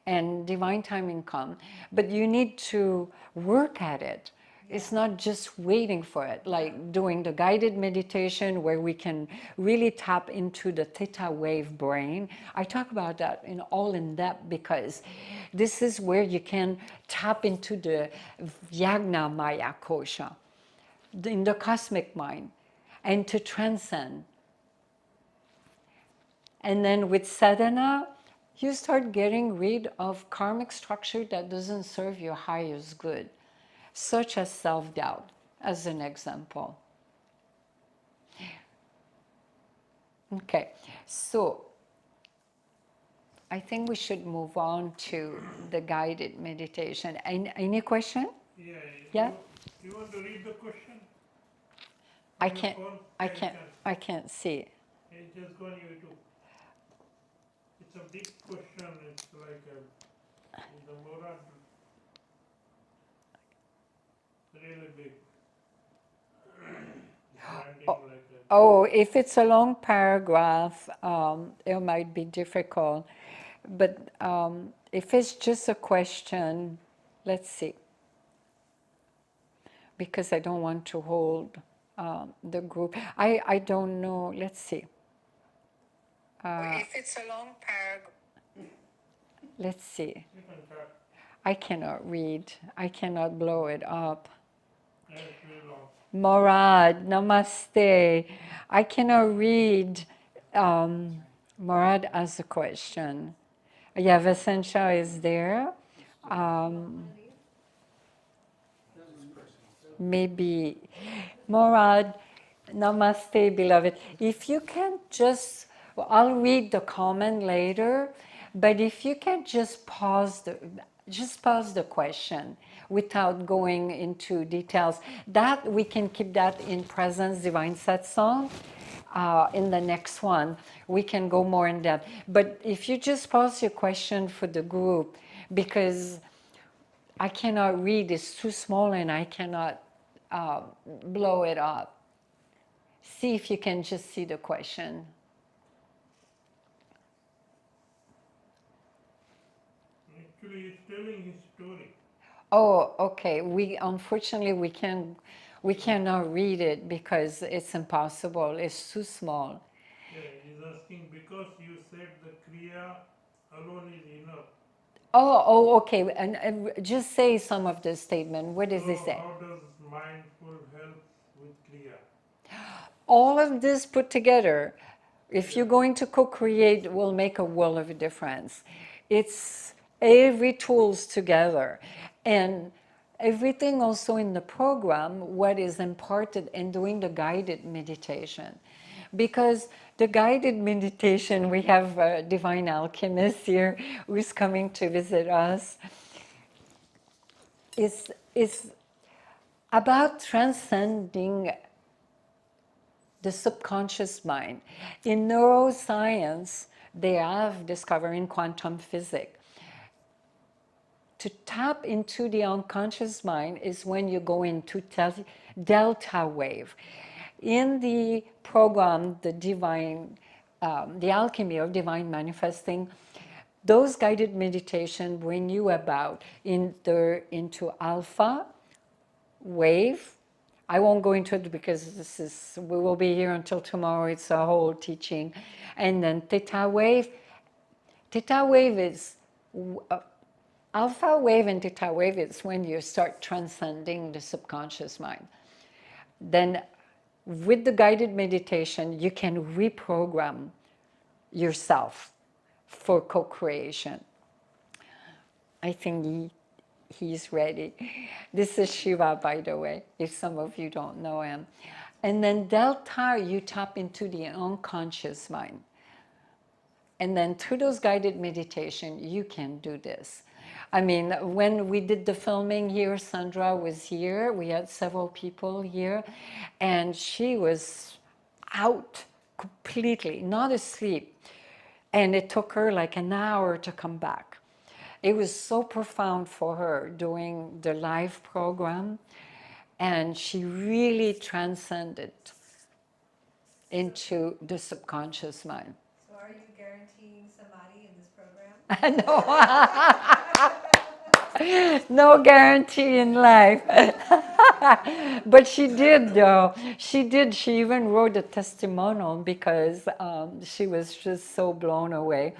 and divine timing come. But you need to work at it. It's not just waiting for it, like doing the guided meditation where we can really tap into the theta wave brain. I talk about that in all in depth because this is where you can tap into the Yagna Maya kosha, in the cosmic mind, and to transcend. And then with sadhana, you start getting rid of karmic structure that doesn't serve your highest good, such as self-doubt, as an example. Okay, so I think we should move on to the guided meditation. Any question? Yeah. Yeah? You want to read the question? I On your can't, phone? I Yeah, you can't, can. I can't see. It's just go on YouTube. It's a big question. It's like the Murad, really big. It's landing Oh, like a. oh, if it's a long paragraph, it might be difficult. But if it's just a question, let's see. Because I don't want to hold the group. I don't know. Let's see. If it's a long paragraph, let's see. You can try. I cannot read. I cannot blow it up. Yeah, it's really long. Morad, namaste. I cannot read. Morad has a question. Yeah, Vasencha is there. Maybe. Morad, namaste, beloved. If you can just, well, I'll read the comment later, but if you can just pause the question without going into details, that we can keep that in Presence Divine Satsang. In the next one, we can go more in depth. But if you just pause your question for the group, because I cannot read, it's too small and I cannot blow it up. See if you can just see the question. Actually, he's telling his story. Oh, okay. Unfortunately we cannot read it because it's impossible. It's too small. Yeah, he's asking because you said the Kriya alone is enough. Oh, okay. And just say some of the statement. What does it So say? how does mindful help with Kriya? All of this put together, if you're going to co-create, will make a world of a difference. It's every tools together. And everything also in the program, what is imparted in doing the guided meditation. Because the guided meditation, we have a divine alchemist here who's coming to visit us, is about transcending the subconscious mind. In neuroscience, they have discovered in quantum physics, to tap into the unconscious mind is when you go into delta wave. In the program, the alchemy of divine manifesting, those guided meditation bring you about into alpha wave. I won't go into it because we will be here until tomorrow. It's a whole teaching. And then theta wave. Theta wave is alpha wave, and theta wave is when you start transcending the subconscious mind. Then with the guided meditation, you can reprogram yourself for co-creation. I think he's ready. This is Shiva, by the way, if some of you don't know him. And then delta, you tap into the unconscious mind. And then through those guided meditation, you can do this. I mean, when we did the filming here, Sandra was here. We had several people here. And she was out completely, not asleep. And it took her like an hour to come back. It was so profound for her doing the live program. And she really transcended into the subconscious mind. So are you guaranteeing samadhi in this program? No, no guarantee in life. But she did, though. She did. She even wrote a testimonial because she was just so blown away.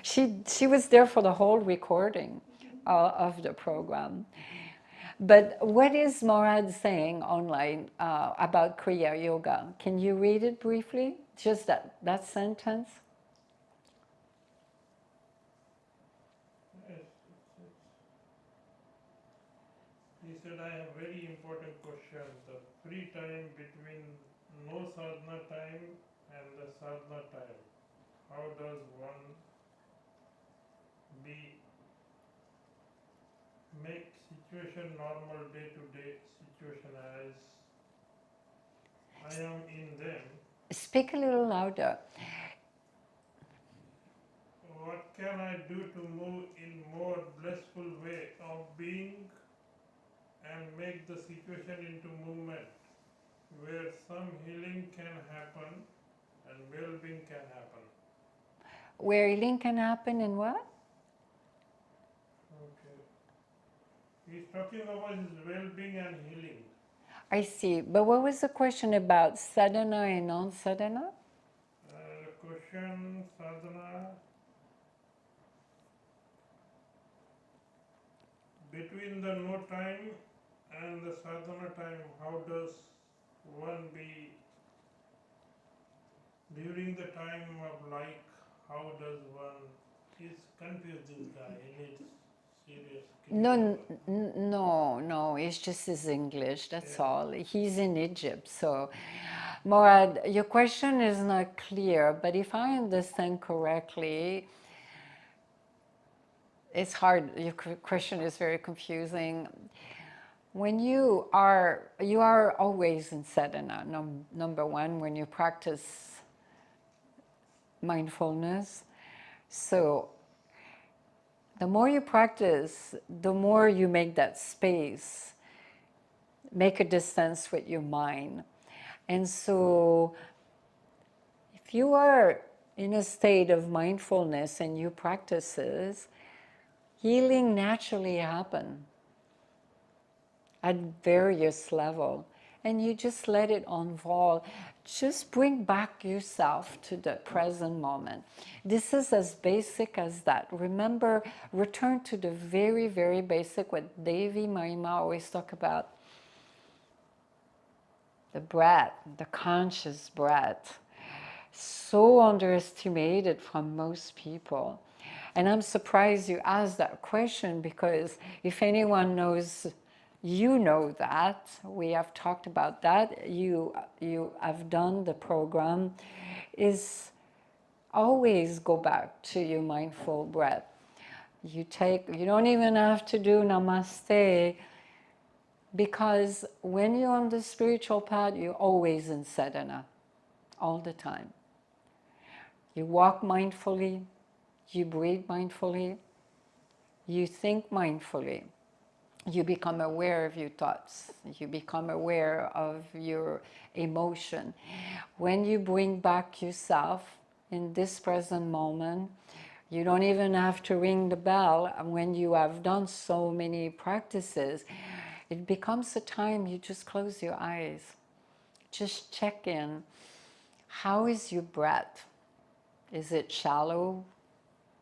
She was there for the whole recording of the program. But what is Morad saying online about Kriya Yoga? Can you read it briefly? Just that sentence? Yes, he said, I have very important question. The free time between no sadhana time and the sadhana time. How does one be make situation normal day to day situation as I am in them? Speak a little louder. What can I do to move in more blissful way of being and make the situation into movement where some healing can happen and well-being can happen? Where healing can happen and what? Okay. He's talking about his well-being and healing. I see. But what was the question about sadhana and non-sadhana? Question sadhana between the no time and the sadhana time, how does one be during the time of like, how does one, he's confused this guy, he needs serious No, Kriya no, it's just his English, that's Yeah. all. He's in Egypt, so. Morad, your question is not clear, but if I understand correctly, it's hard, your question is very confusing. When you are always in sadhana, number one, when you practice mindfulness. So the more you practice, the more you make that space, make a distance with your mind. And so if you are in a state of mindfulness and you practices, healing naturally happen at various level, and you just let it unfold. Just bring back yourself to the present moment. This is as basic as that. Remember, return to the very, very basic, what Devi Mayi Ma always talk about, the breath, the conscious breath. So underestimated from most people. And I'm surprised you asked that question, because if anyone knows, you know that. We have talked about that. You have done the program. Is always go back to your mindful breath. You don't even have to do namaste, because when you're on the spiritual path, you're always in sadhana, all the time. You walk mindfully, you breathe mindfully, you think mindfully, you become aware of your thoughts, you become aware of your emotion. When you bring back yourself in this present moment, you don't even have to ring the bell. When you have done so many practices, it becomes a time you just close your eyes. Just check in. How is your breath? Is it shallow?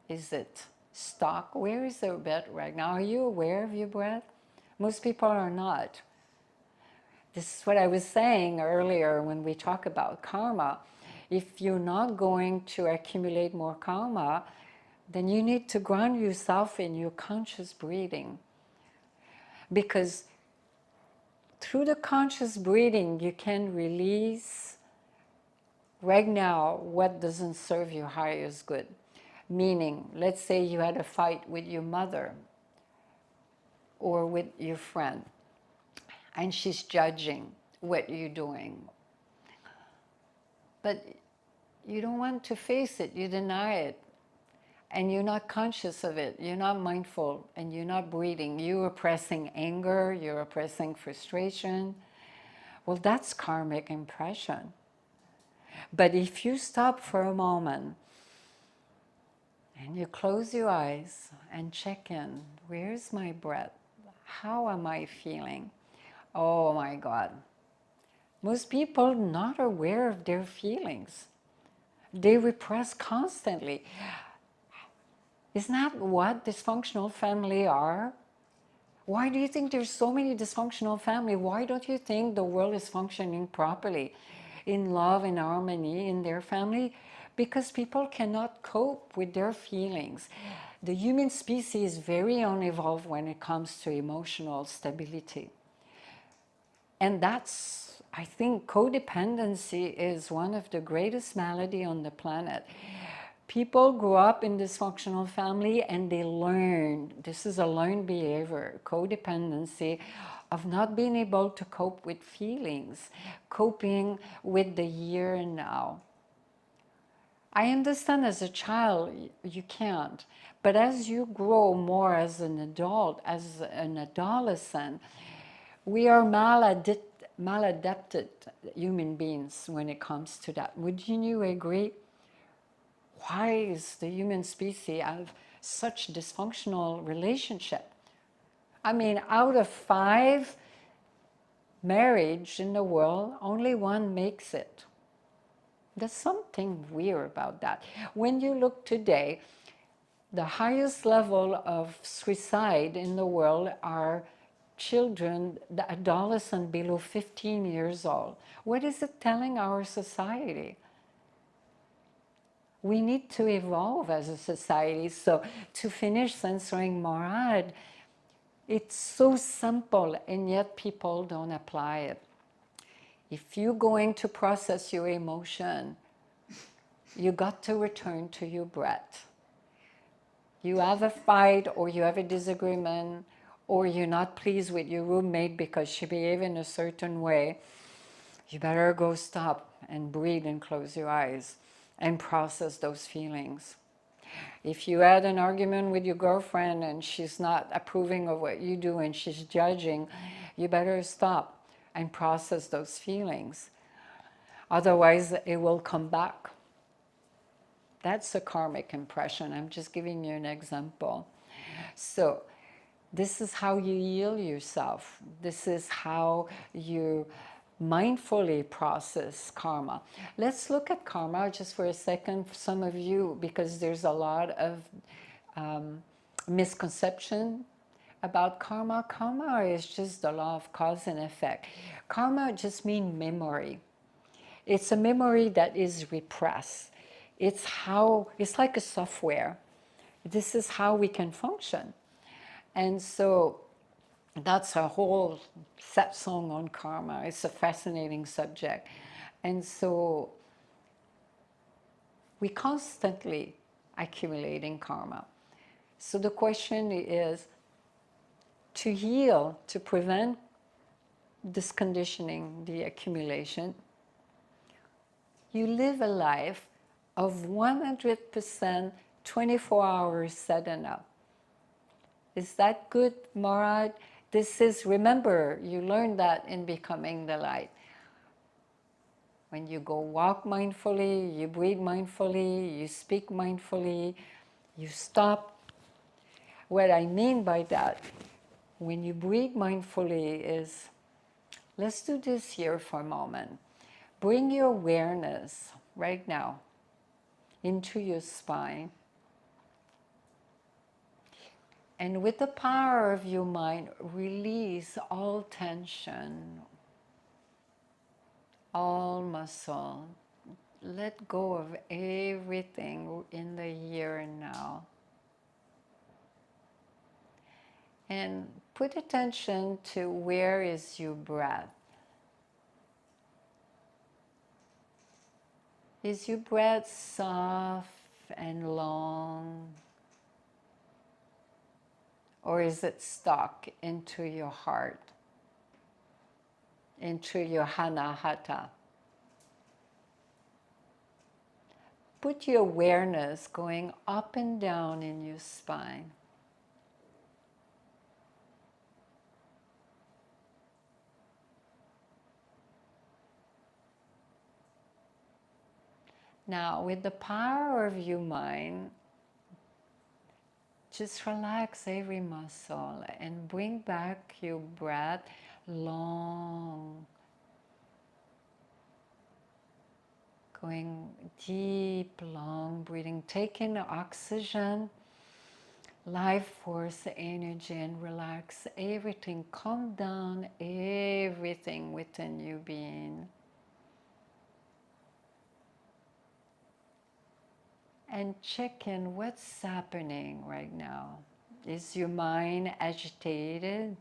Is it stuck? Where is the breath right now? Are you aware of your breath? Most people are not. This is what I was saying earlier when we talk about karma. If you're not going to accumulate more karma, then you need to ground yourself in your conscious breathing. Because through the conscious breathing, you can release right now what doesn't serve your highest good. Meaning, let's say you had a fight with your mother or with your friend, and she's judging what you're doing. But you don't want to face it, you deny it, and you're not conscious of it, you're not mindful, and you're not breathing. You're repressing anger, you're repressing frustration. Well, that's karmic impression. But if you stop for a moment and you close your eyes and check in, where's my breath? How am I feeling? Oh my God. Most people not aware of their feelings. They repress constantly. Isn't that what dysfunctional family are? Why do you think there's so many dysfunctional families? Why don't you think the world is functioning properly in love and harmony in their family? Because people cannot cope with their feelings. The human species is very unevolved when it comes to emotional stability. And that's, I think, codependency is one of the greatest malady on the planet. People grow up in dysfunctional family and they learn, this is a learned behavior, codependency, of not being able to cope with feelings, coping with the here and now. I understand as a child you can't, but as you grow more as an adult, as an adolescent, we are maladapted human beings when it comes to that. Would you agree? Why is the human species have such dysfunctional relationship? I mean, out of 5 marriage in the world, only 1 makes it. There's something weird about that. When you look today, the highest level of suicide in the world are children, the adolescent below 15 years old. What is it telling our society? We need to evolve as a society. So to finish censoring Morad, it's so simple and yet people don't apply it. If you're going to process your emotion, you got to return to your breath. You have a fight or you have a disagreement or you're not pleased with your roommate because she behaves in a certain way, you better go stop and breathe and close your eyes and process those feelings. If you had an argument with your girlfriend and she's not approving of what you do and she's judging, you better stop and process those feelings. Otherwise, it will come back. That's a karmic impression. I'm just giving you an example. So this is how you heal yourself. This is how you mindfully process karma. Let's look at karma just for a second, for some of you, because there's a lot of misconception about karma. Karma is just the law of cause and effect. Karma just means memory. It's a memory that is repressed. It's like a software. This is how we can function. And so that's a whole satsang on karma. It's a fascinating subject. And so we constantly accumulating karma. So the question is to heal, to prevent this conditioning, the accumulation, you live a life of 100% 24 hours sadhana. Is that good, Morad? This is, remember, you learned that in Becoming the Light. When you go walk mindfully, you breathe mindfully, you speak mindfully, you stop. What I mean by that, when you breathe mindfully is, let's do this here for a moment. Bring your awareness right now into your spine. And with the power of your mind, release all tension, all muscle. Let go of everything in the here and now. And put attention to where is your breath. Is your breath soft and long? Or is it stuck into your heart, into your hanahata? Put your awareness going up and down in your spine. Now, with the power of your mind, just relax every muscle and bring back your breath long, going deep, long breathing. Take in the oxygen, life force, energy, and relax everything. Calm down everything within you being. And check in what's happening right now. Is your mind agitated?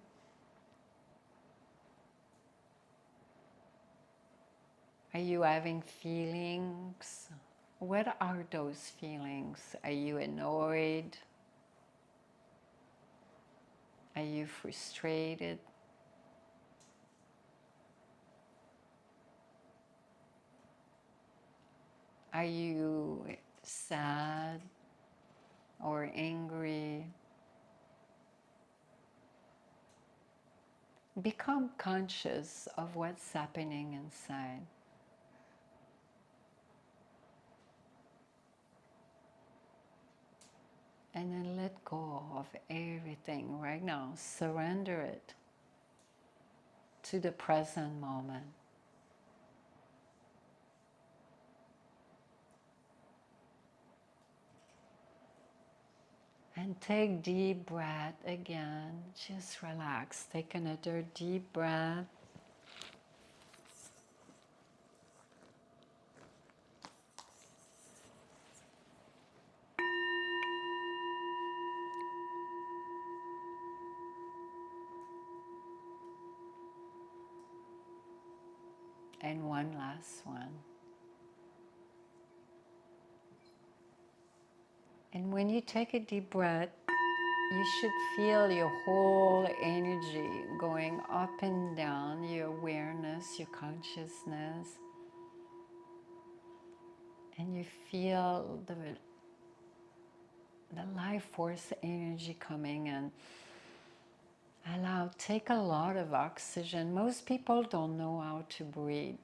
Are you having feelings? What are those feelings? Are you annoyed? Are you frustrated? Are you sad or angry? Become conscious of what's happening inside. And then let go of everything right now. Surrender it to the present moment. And take deep breath again. Just relax. Take another deep breath. And one last one. And when you take a deep breath, you should feel your whole energy going up and down, your awareness, your consciousness. And you feel the life force energy coming in. Take a lot of oxygen. Most people don't know how to breathe.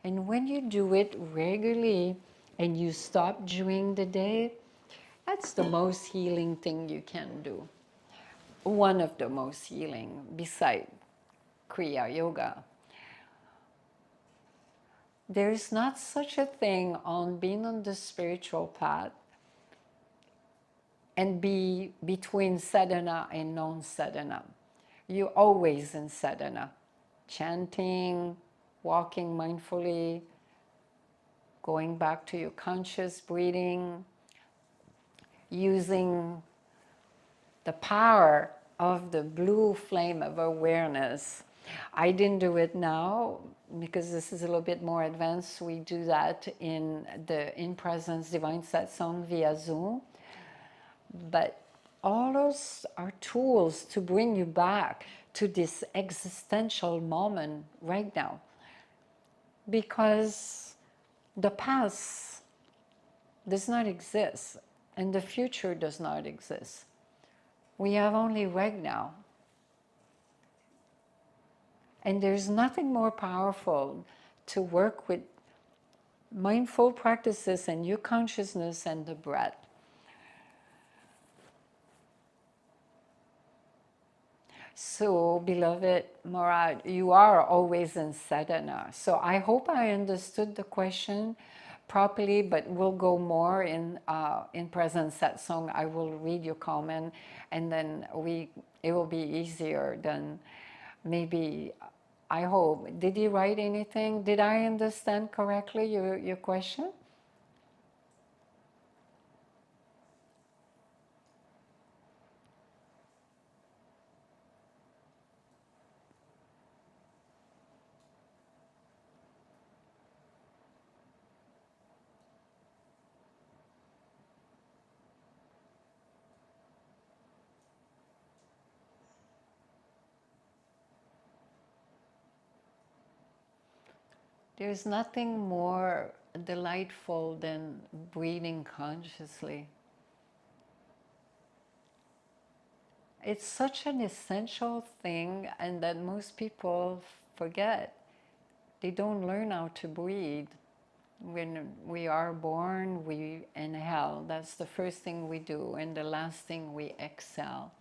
And when you do it regularly and you stop during the day, that's the most healing thing you can do. One of the most healing, beside Kriya Yoga. There is not such a thing on being on the spiritual path and be between sadhana and non-sadhana. You're always in sadhana. Chanting, walking mindfully, going back to your conscious breathing, using the power of the blue flame of awareness. I didn't do it now because this is a little bit more advanced. We do that in the in-presence divine satsang via Zoom. But all those are tools to bring you back to this existential moment right now. Because the past does not exist and the future does not exist. We have only right now. And there's nothing more powerful to work with mindful practices and your consciousness and the breath. So, beloved Murad, you are always in sadhana. So I hope I understood the question properly, but we'll go more in present satsang. I will read your comment, and then it will be easier than maybe. I hope. Did you write anything? Did I understand correctly your question? There's nothing more delightful than breathing consciously. It's such an essential thing, and that most people forget. They don't learn how to breathe. When we are born, we inhale. That's the first thing we do, and the last thing we exhale.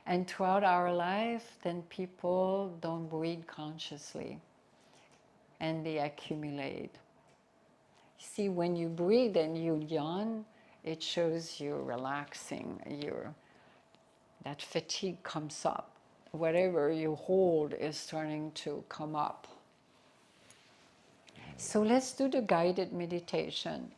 And throughout our life, then people don't breathe consciously and they accumulate. See, when you breathe and you yawn, it shows you're relaxing, that fatigue comes up. Whatever you hold is starting to come up. So let's do the guided meditation.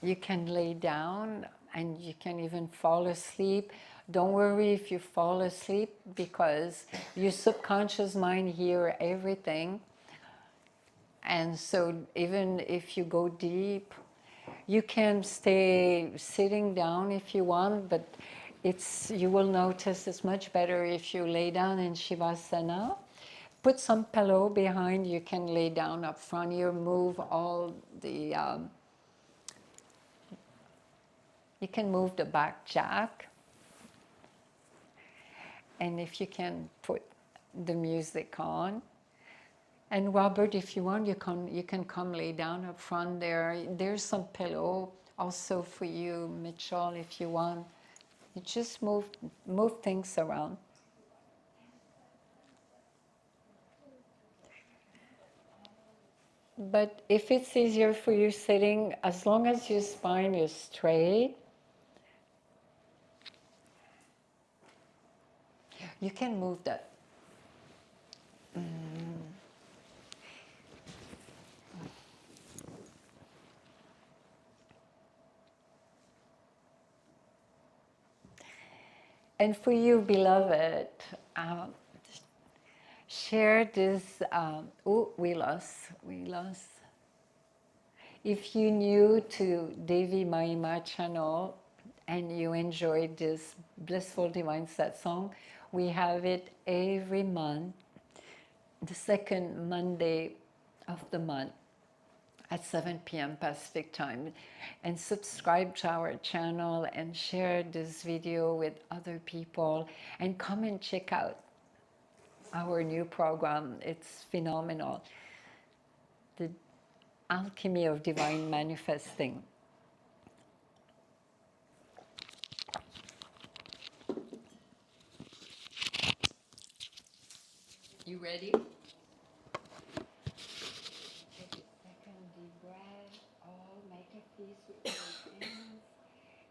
You can lay down and you can even fall asleep. Don't worry if you fall asleep, because your subconscious mind hears everything. And so even if you go deep, you can stay sitting down if you want, but you will notice it's much better if you lay down in Shavasana. Put some pillow behind, you can lay down up front here, move all the, you can move the back jack. And if you can put the music on. And Robert, if you want, you can come lay down up front there. There's some pillow also for you, Mitchell, if you want. You just move things around. But if it's easier for you sitting, as long as your spine is straight, you can move that. And for you, beloved, share this. We lost. If you're new to Devi Mayi Ma channel and you enjoyed this blissful divine satsang, we have it every month, the second Monday of the month at 7 p.m. Pacific time. And subscribe to our channel and share this video with other people, and come and check out our new program. It's phenomenal. The alchemy of divine manifesting. You ready? Take a second deep breath. All make a peace with your hands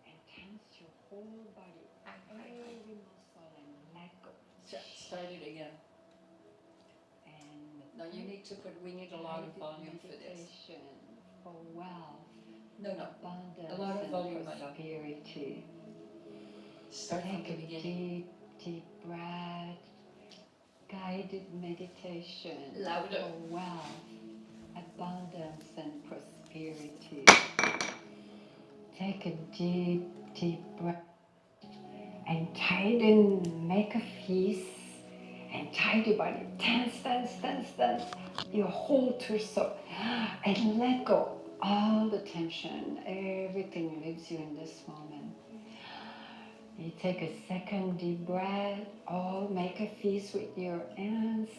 and tense your whole body, every muscle, and let go. Start it again. And now we need a lot of volume for this. For wealth, abundance, a lot of volume, and prosperity. Start from the beginning. Deep breath. Guided meditation. Louder. For wealth, abundance, and prosperity. Take a deep breath and tighten, make a fist and tighten your body. Tense your whole torso, and let go all the tension. Everything leaves you in this moment. You take a second deep breath. All make a fist with your hands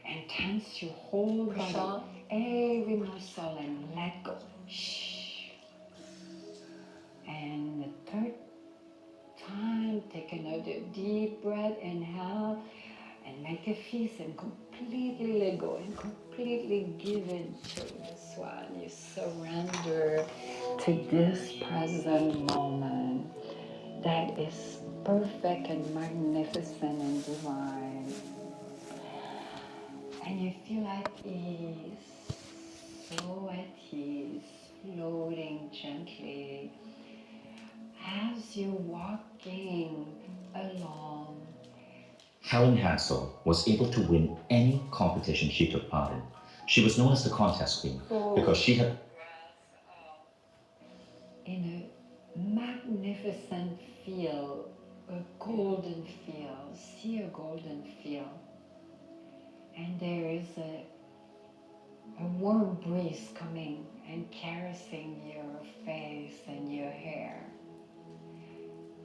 and tense your whole body, every muscle, and let go. Shh. And the third time, take another deep breath, inhale, and make a fist and completely let go and completely give in to this one. You surrender to this present moment that is perfect and magnificent and divine. And you feel at ease, so at ease, floating gently as you're walking along. Helen Hansel was able to win any competition she took part in. She was known as the contest queen because she had in a magnificent field, a golden field, see a golden field. And there is a warm breeze coming and caressing your face and your hair.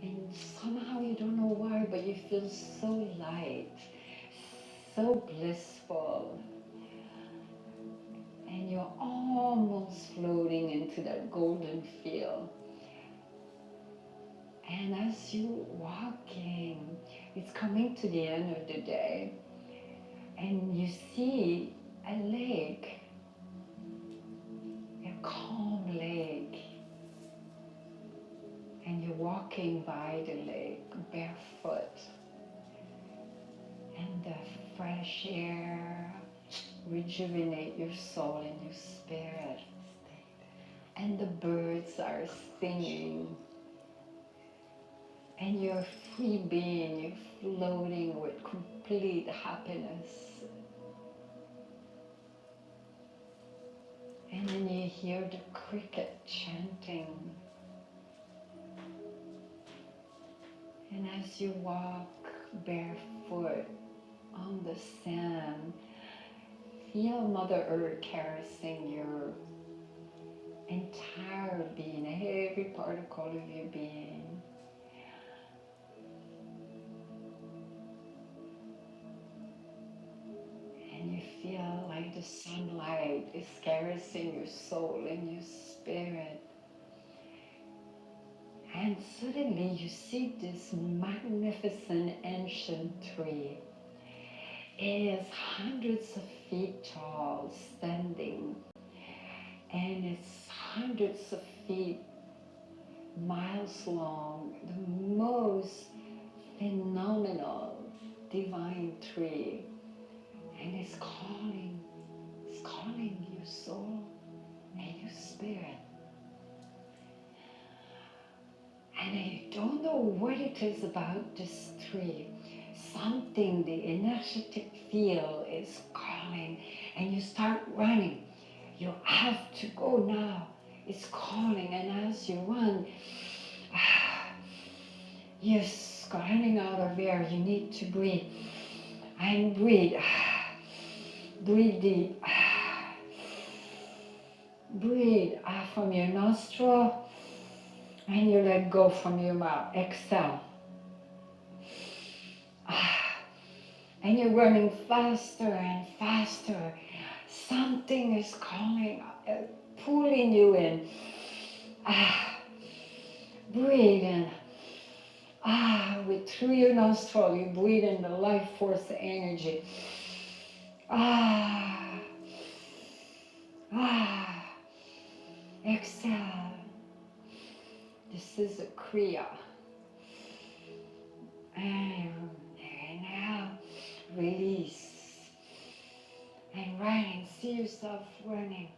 And somehow you don't know why, but you feel so light, so blissful. And you're almost floating into that golden field. And as you walking, it's coming to the end of the day, and you see a lake, a calm lake, and you're walking by the lake barefoot, and the fresh air rejuvenate your soul and your spirit, and the birds are singing, and you're a free being, you're floating with complete happiness. And then you hear the cricket chanting. And as you walk barefoot on the sand, feel Mother Earth caressing your entire being, every particle of your being. And you feel like the sunlight is caressing your soul and your spirit. And suddenly you see this magnificent ancient tree. It is hundreds of feet tall, standing, and it's hundreds of feet, miles long, the most phenomenal divine tree. And it's calling your soul and your spirit. And I don't know what it is about this tree. Something, the energetic field is calling, and you start running. You have to go now. It's calling, and as you run, you're running out of air. You need to breathe. And breathe. Breathe deep. Breathe from your nostril, and you let go from your mouth. Exhale. And you're running faster and faster. Something is calling, pulling you in. Breathe in. Through your nostril, you breathe in the life force energy. Exhale. This is a Kriya. And now release. And running, see yourself running.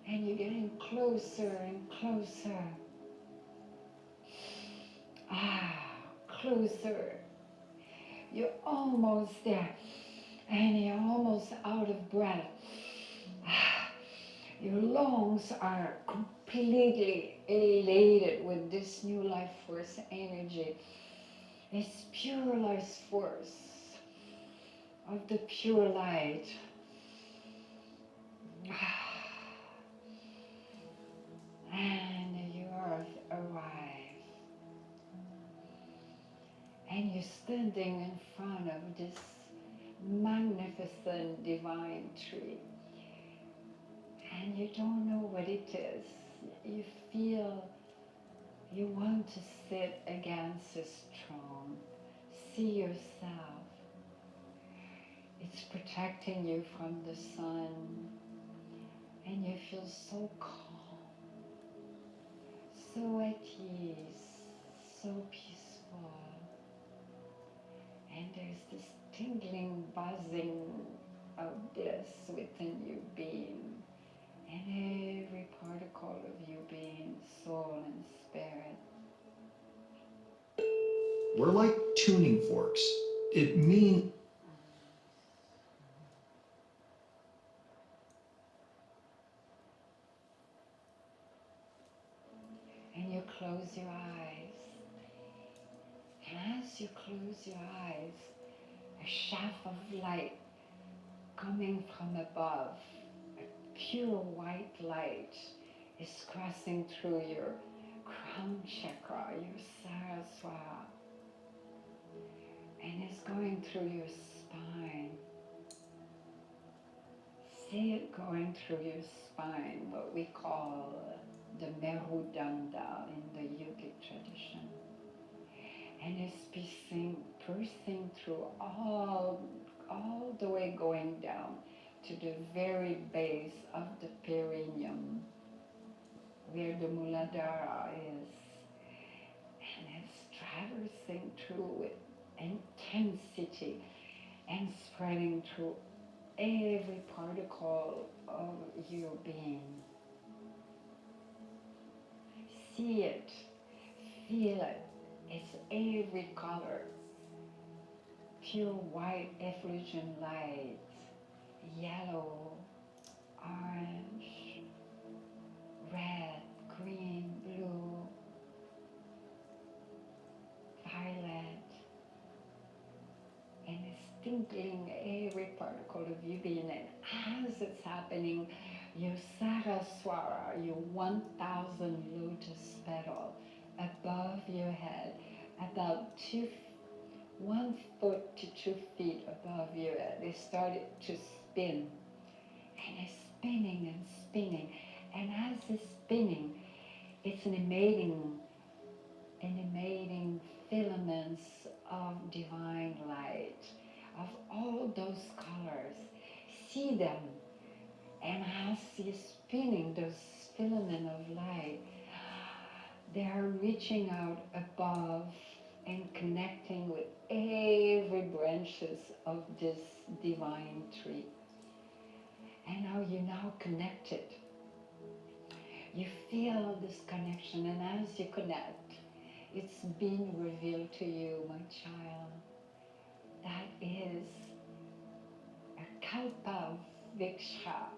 And you're getting closer and closer. Closer. You're almost there. And you're almost out of breath. Your lungs are completely elated with this new life force energy. It's pure life force of the pure light. And you have arrived. And you're standing in front of this magnificent divine tree. And you don't know what it is. You feel you want to sit against this throne. See yourself. It's protecting you from the sun. And you feel so calm, so at ease, so peaceful. And there's this tingling, buzzing of bliss within your being. And every particle of your being, soul and spirit. We're like tuning forks. It means And you close your eyes. And as you close your eyes, a shaft of light coming from above, a pure white light, is crossing through your crown chakra, your saraswara, and it's going through your spine. See it going through your spine, what we call the marrow Marudanda in the yogic tradition. And it's piercing through all the way going down to the very base of the perineum, where the Muladhara is. And it's traversing through with intensity and spreading through every particle of your being. See it, feel it. It's every color. Pure white effulgent light, yellow, orange, red, green, blue, violet, and it's tinkling every particle of your being. And as it's happening, your Saraswara, your 1,000 lotus petal above your head, about 1 foot to 2 feet above your head, they started to spin. And it's spinning and spinning. And as it's spinning, it's an emitting filaments of divine light, of all those colors. See them. And as you're spinning those filaments of light, they are reaching out above and connecting with every branches of this divine tree. And now you're now connected. You feel this connection, and as you connect, it's being revealed to you, my child, that is a kalpa vriksha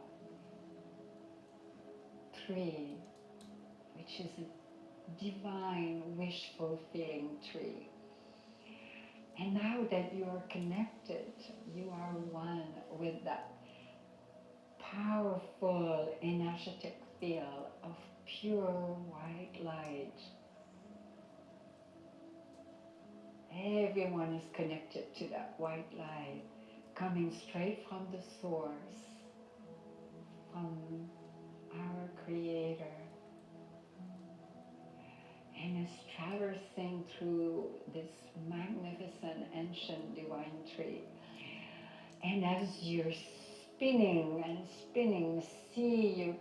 tree, which is a divine wish fulfilling tree. And now that you are connected, you are one with that powerful energetic field of pure white light. Everyone is connected to that white light coming straight from the source, from our Creator. And it's traversing through this magnificent ancient divine tree. And as you're spinning and spinning, see your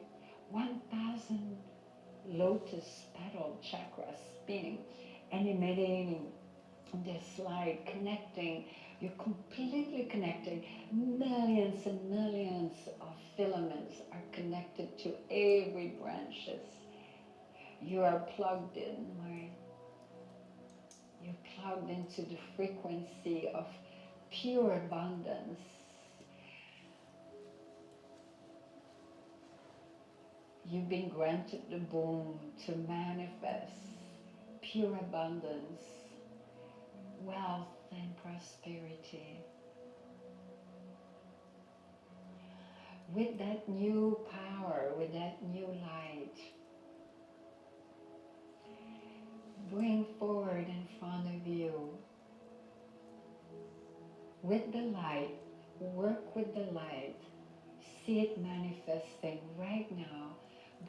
1,000 lotus petal chakra spinning and emanating this light, connecting. You're completely connected. Millions and millions of filaments are connected to every branches. You are plugged in, right? You're plugged into the frequency of pure abundance. You've been granted the boon to manifest pure abundance, wealth and prosperity. With that new power, with that new light, bring forward in front of you, with the light, work with the light, see it manifesting right now.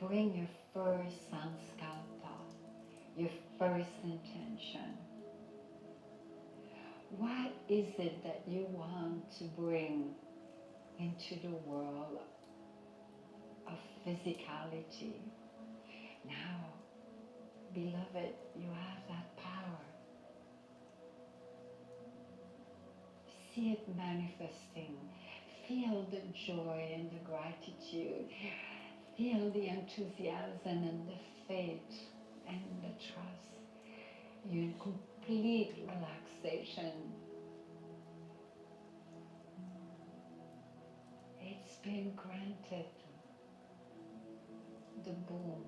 Bring your first sankalpa, your first intention. What is it that you want to bring into the world of physicality? Now, beloved, you have that power. See it manifesting. Feel the joy and the gratitude. Feel the enthusiasm and the faith and the trust. You're in complete relaxation. It's been granted. The boon.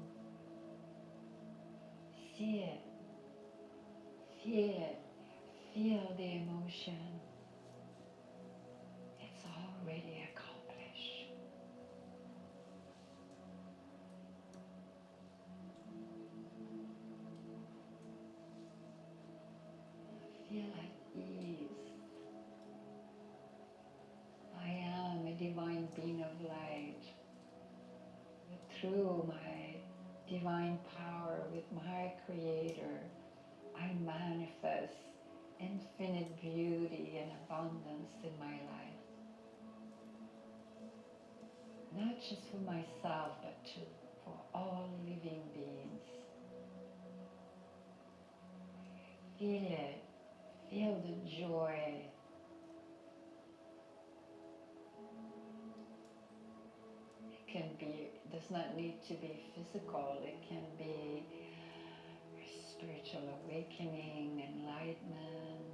See it. Feel it. Feel the emotion. It's already accomplished. Feel at ease. I am a divine being of light. Through my divine power, with my Creator, I manifest infinite beauty and abundance in my life. Not just for myself, but for all living beings. Feel it. Feel the joy. It can be, does not need to be physical. It can be spiritual awakening, enlightenment.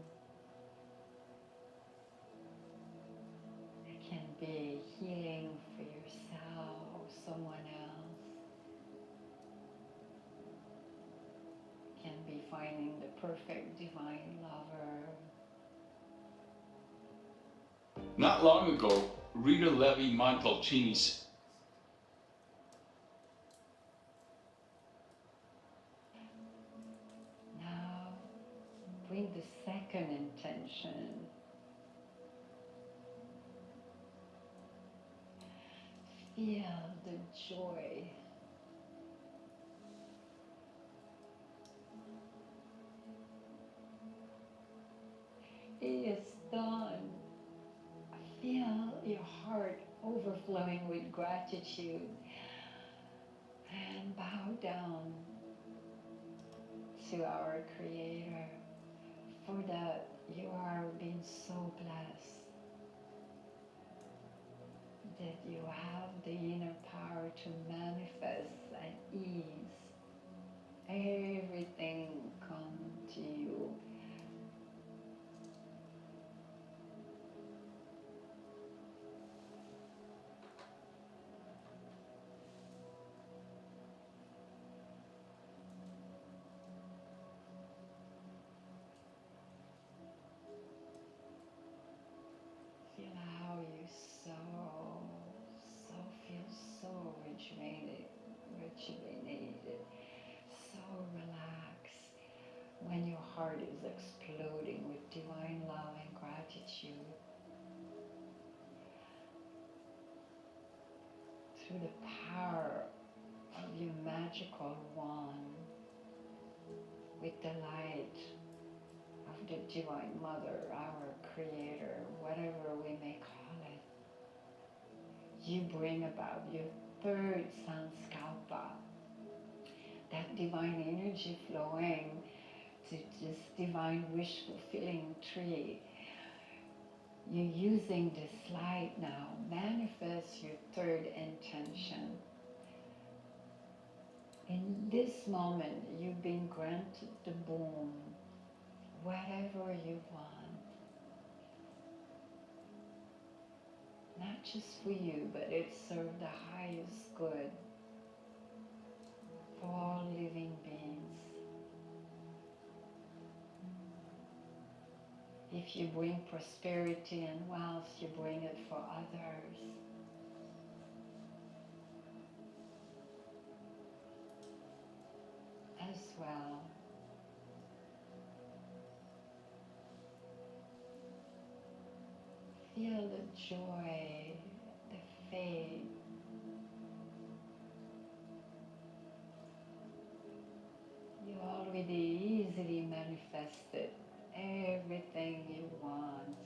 It can be healing for yourself or someone else. It can be finding the perfect divine lover. Not long ago, Rita Levi Montalcini's Now, bring the second intention. Feel the joy. It is done. Feel your heart overflowing with gratitude and bow down to our Creator for that you are being so blessed that you have the inner power to manifest at ease. Everything come to you. Feel how you feel so rejuvenated, so relaxed when your heart is exploding with divine love and gratitude. Through the power of your magical wand, with the light of the Divine Mother, our Creator, whatever we may call it, you bring about your third Sanskalpa, that divine energy flowing to this divine wish fulfilling tree. You're using this light now. Manifest your third intention. In this moment, you've been granted the boon, whatever you want. Not just for you, but it serves the highest good for all living beings. If you bring prosperity and wealth, you bring it for others. As well. Feel the joy, the faith. You already easily manifested everything you want.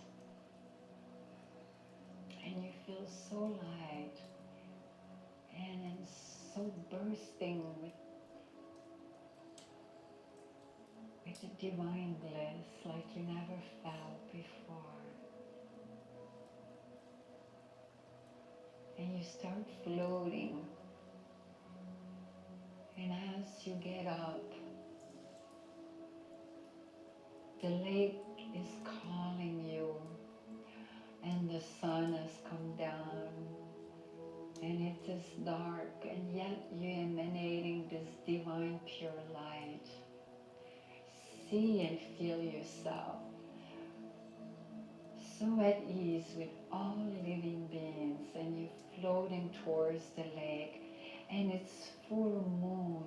And you feel so light and so bursting with the divine bliss like you never felt before. And you start floating. And as you get up, the lake is calling you, and the sun has come down, and it is dark, and yet you're emanating this divine pure light. See and feel yourself so at ease with all living beings, and you're floating towards the lake, and it's full moon,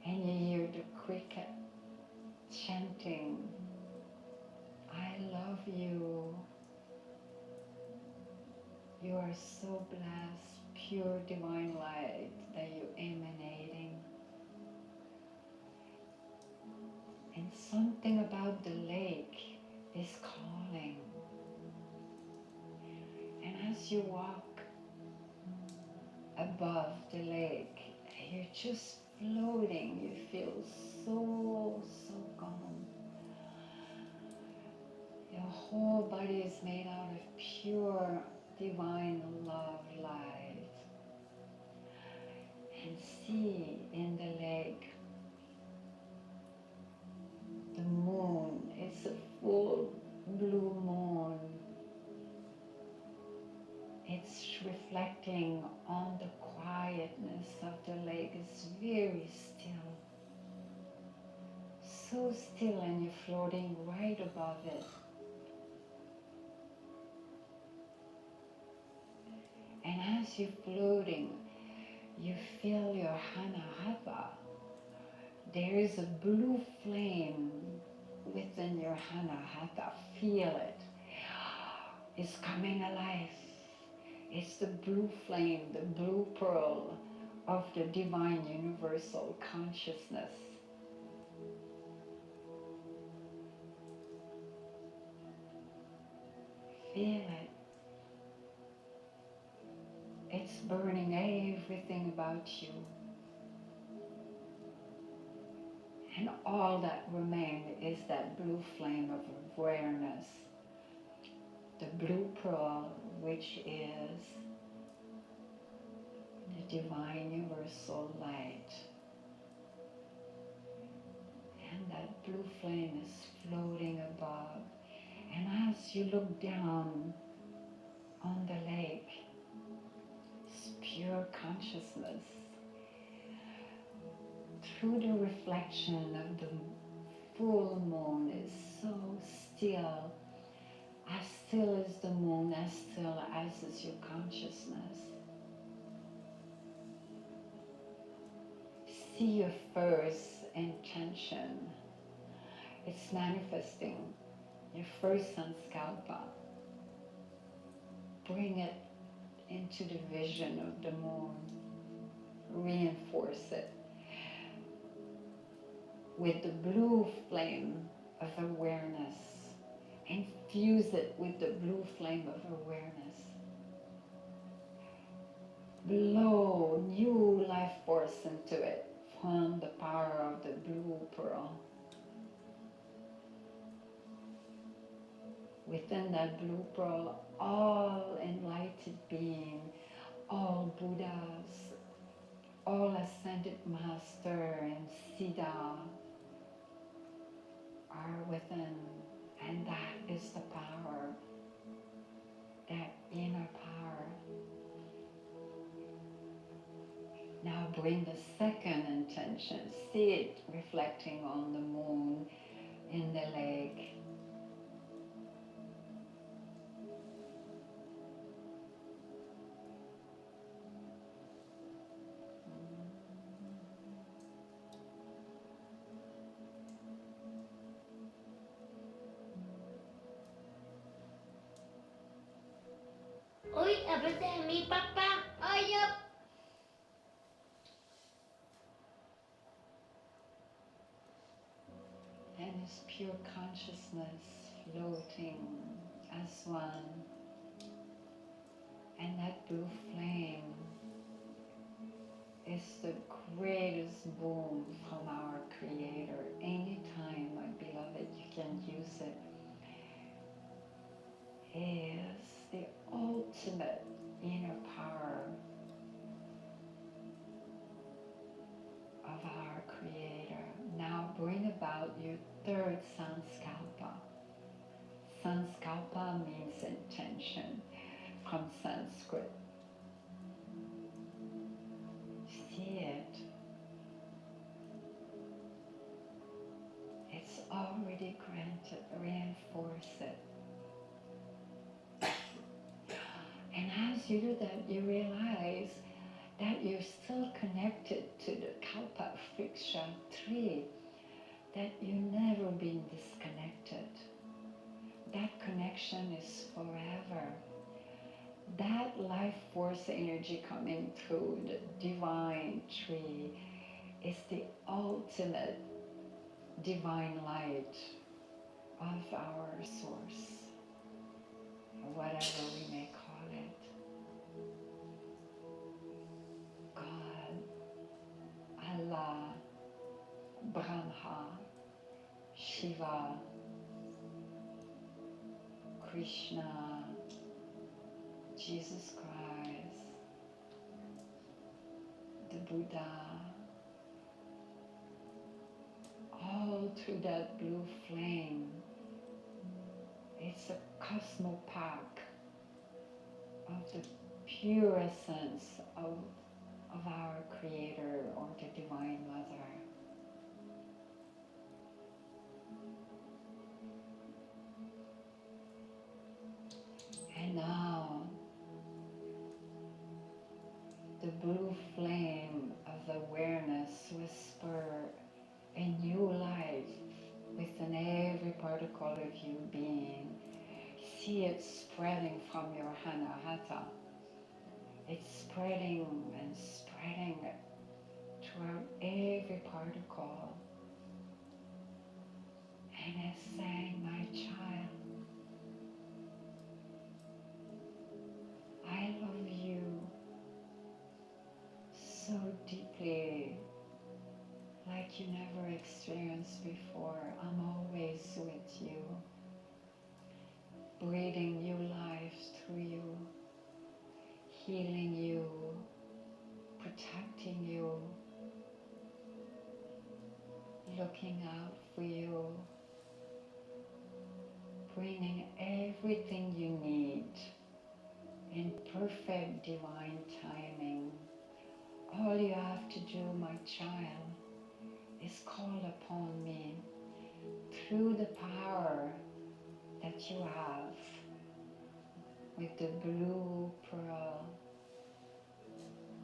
and you hear the cricket chanting, I love you. You are so blessed, pure divine light that you emanate. something about the lake is calling. And as you walk above the lake, you're just floating. You feel so, so calm. Your whole body is made out of pure divine love light. And see in the lake, the moon. It's a full blue moon. It's reflecting on the quietness of the lake. It's very still. So still, and you're floating right above it. And as you're floating, you feel your Hanahata. There is a blue flame within your Hanahata. Feel it. It's coming alive. It's the blue flame, the blue pearl of the divine universal consciousness. Feel it. It's burning everything about you. And all that remains is that blue flame of awareness. The blue pearl, which is the divine universal light. And that blue flame is floating above. And as you look down on the lake, it's pure consciousness. Through the reflection of the full moon is so still as the moon, as still as is your consciousness. See your first intention. It's manifesting your first sankalpa. Bring it into the vision of the moon. Reinforce it with the blue flame of awareness. Infuse it with the blue flame of awareness. Blow new life force into it from the power of the blue pearl. Within that blue pearl, all enlightened being, all Buddhas, all ascended master and Siddha are within, and that is the power, that inner power. Now bring the second intention. See it reflecting on the moon in the lake. Uy, háblate de mí, papá. Ay, yo. And it's pure consciousness floating as one. And that blue flame is the greatest boon from our Creator. Anytime, my beloved, you can use it. Is the ultimate inner power of our Creator. Now bring about your third Sankalpa. Sankalpa means intention from Sanskrit. See it. It's already granted. Reinforce it. And as you do that, you realize that you're still connected to the Kalpa Vriksha tree, that you've never been disconnected. That connection is forever. That life force energy coming through the divine tree is the ultimate divine light of our source, or whatever we may call it. God, Allah, Brahma, Shiva, Krishna, Jesus Christ, the Buddha, all through that blue flame. It's a cosmopack of the pure essence of our Creator or the Divine Mother. And now, the blue flame of awareness whisper a new life within every particle of you being. See it spreading from your Anahata. It's spreading and spreading throughout every particle. And it's saying, my child, I love you so deeply, like you never experienced before. I'm always with you, breathing new life through you, healing you, protecting you, looking out for you, bringing everything you need in perfect divine timing. All you have to do, my child, is call upon me through the power that you have with the blue pearl.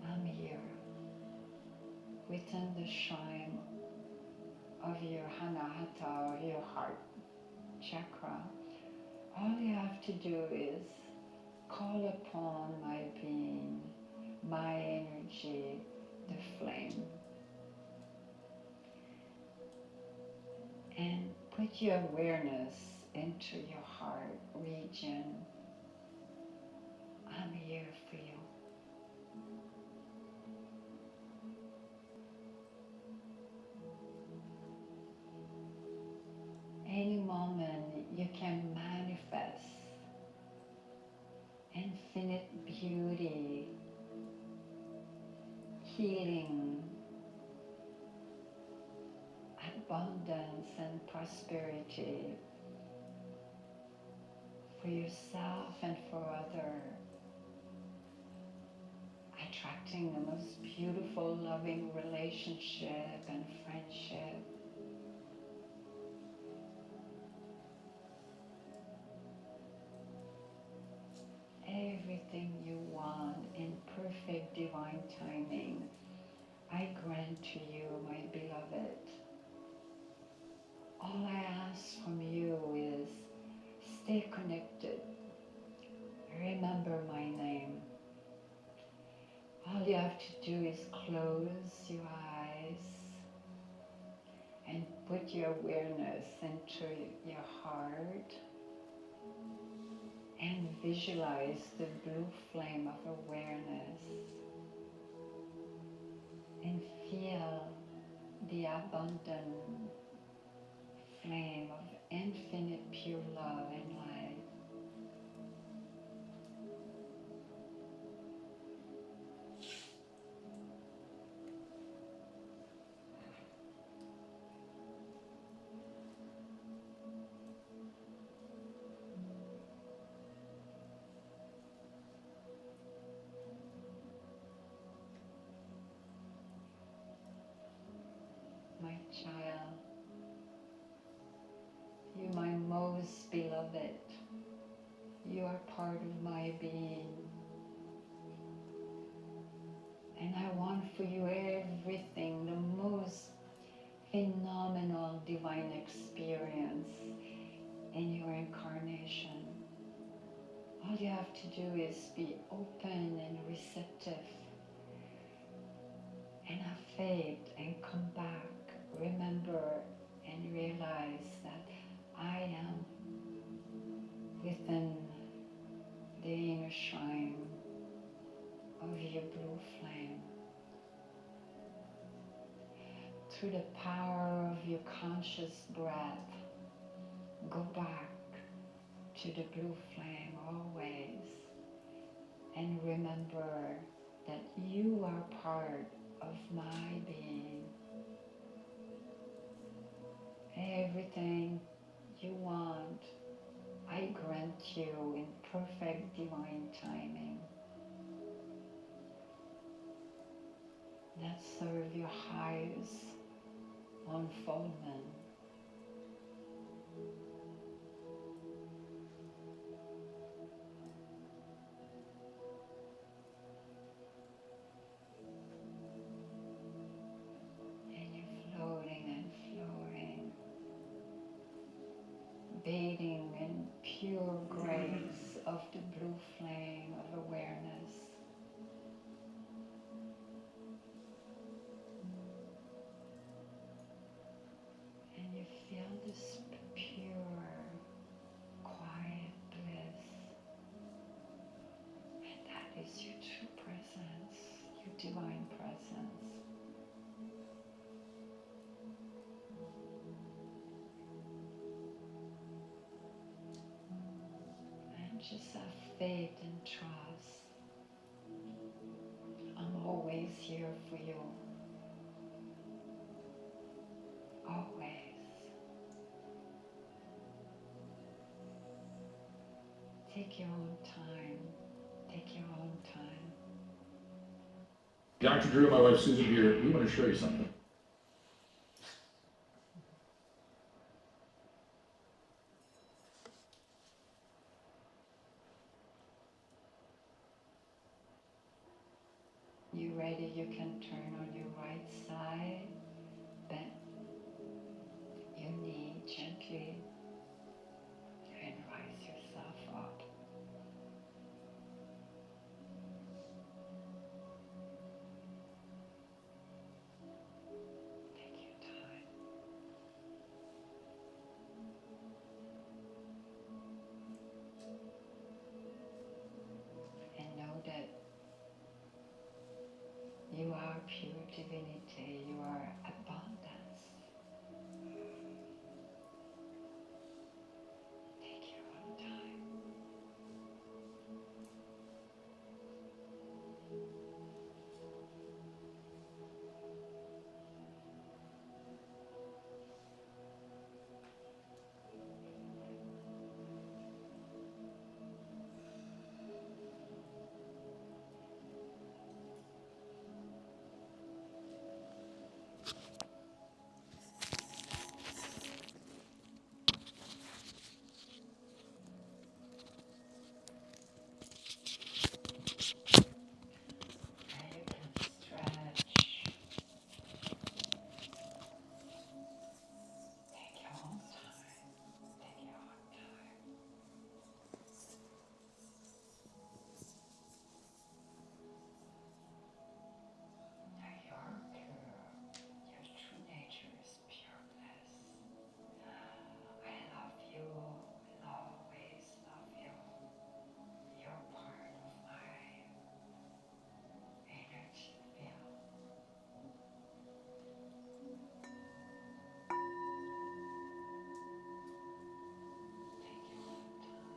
I'm here within the shrine of your Anahata or your heart chakra. All you have to do is call upon my being, my energy, the flame, and put your awareness into your heart region. I'm here for you. Any moment you can manifest infinite beauty, healing, abundance and prosperity for yourself and for others, attracting the most beautiful, loving relationship and friendship. Everything you want in perfect divine timing, I grant to you, my beloved. All I ask from you is stay connected. Remember my name. All you have to do is close your eyes and put your awareness into your heart and visualize the blue flame of awareness and feel the abundant flame of infinite pure love and light. My child, you my most beloved, you are part of my being, and I want for you everything, the most phenomenal divine experience in your incarnation. All you have to do is be open and receptive and have faith and come back. Remember and through the power of your conscious breath, go back to the blue flame always, and remember that you are part of my being. Everything you want, I grant you in perfect divine timing. Let's serve your highest unfoldment. And you're floating and floating, bathing in pure grace of the blue flame of awareness. And you feel this pure, quiet bliss. And that is your true presence, your divine presence. And just have faith and trust. I'm always here for you. Always. Take your own time. Take your own time. Dr. Drew, my wife Susan here, we want to show you something. You ready? You can turn on your right side. Bend your knee gently and rise yourself up. Take your time. And know that you are pure divinity. You are abundance. Take your own time. And you can stretch. Take your own time. Take your own time. Now you're pure. Your true nature is pure bliss. I love you. I'll always love you. You're part of my energy field. Take your own time.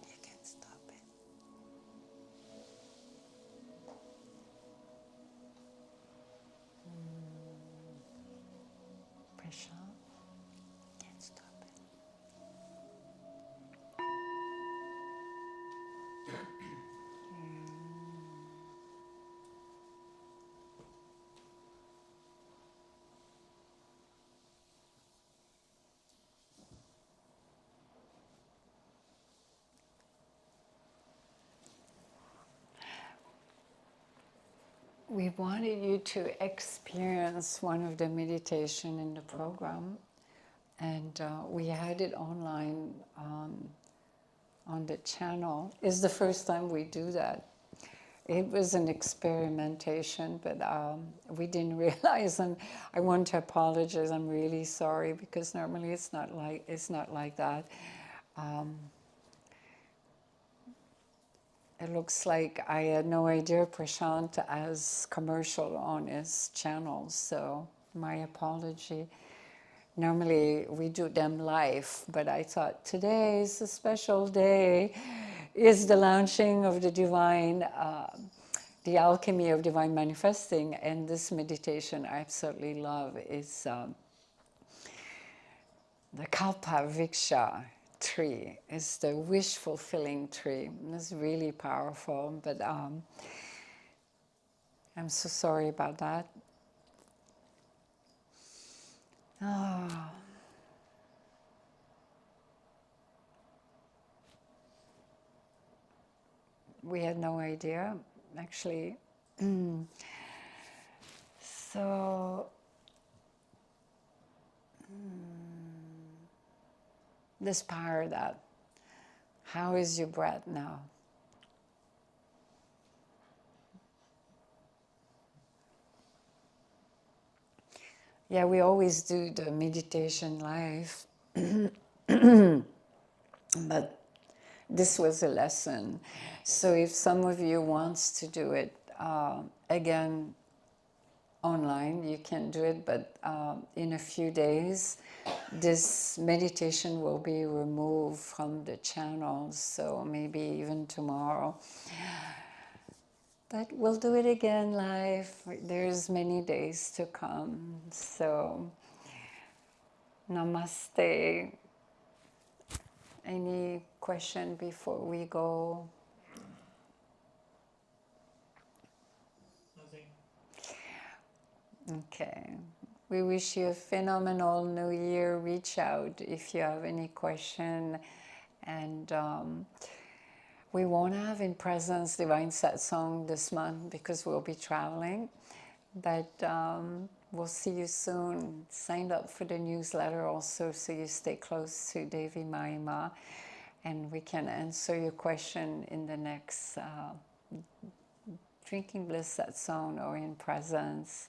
You can stop it. Pressure. Can't stop it. We wanted you to experience one of the meditation in the program, and we had it online on the channel. It's the first time we do that. It was an experimentation, but we didn't realize, and I want to apologize. I'm really sorry because normally it's not like that. It looks like I had no idea Prashant has commercial on his channel, so my apology. Normally we do them live, but I thought today is a special day. Is the launching of the divine, the alchemy of divine manifesting, and this meditation I absolutely love is the Kalpa Vriksha tree. Is the wish fulfilling tree. It's really powerful, but I'm so sorry about that. Oh. We had no idea, actually. So, this power that, how is your breath now? Yeah, we always do the meditation live, but this was a lesson. So if some of you wants to do it again online, you can do it, but in a few days, this meditation will be removed from the channels, so maybe even tomorrow. But we'll do it again live. There's many days to come. So, namaste. Any question before we go? Nothing. Okay. We wish you a phenomenal new year. Reach out if you have any question. And we won't have in presence Divine Satsang this month because we'll be traveling. But we'll see you soon. Sign up for the newsletter also so you stay close to Devi Mayi Ma. And we can answer your question in the next Drinking Bliss Satsang or in presence.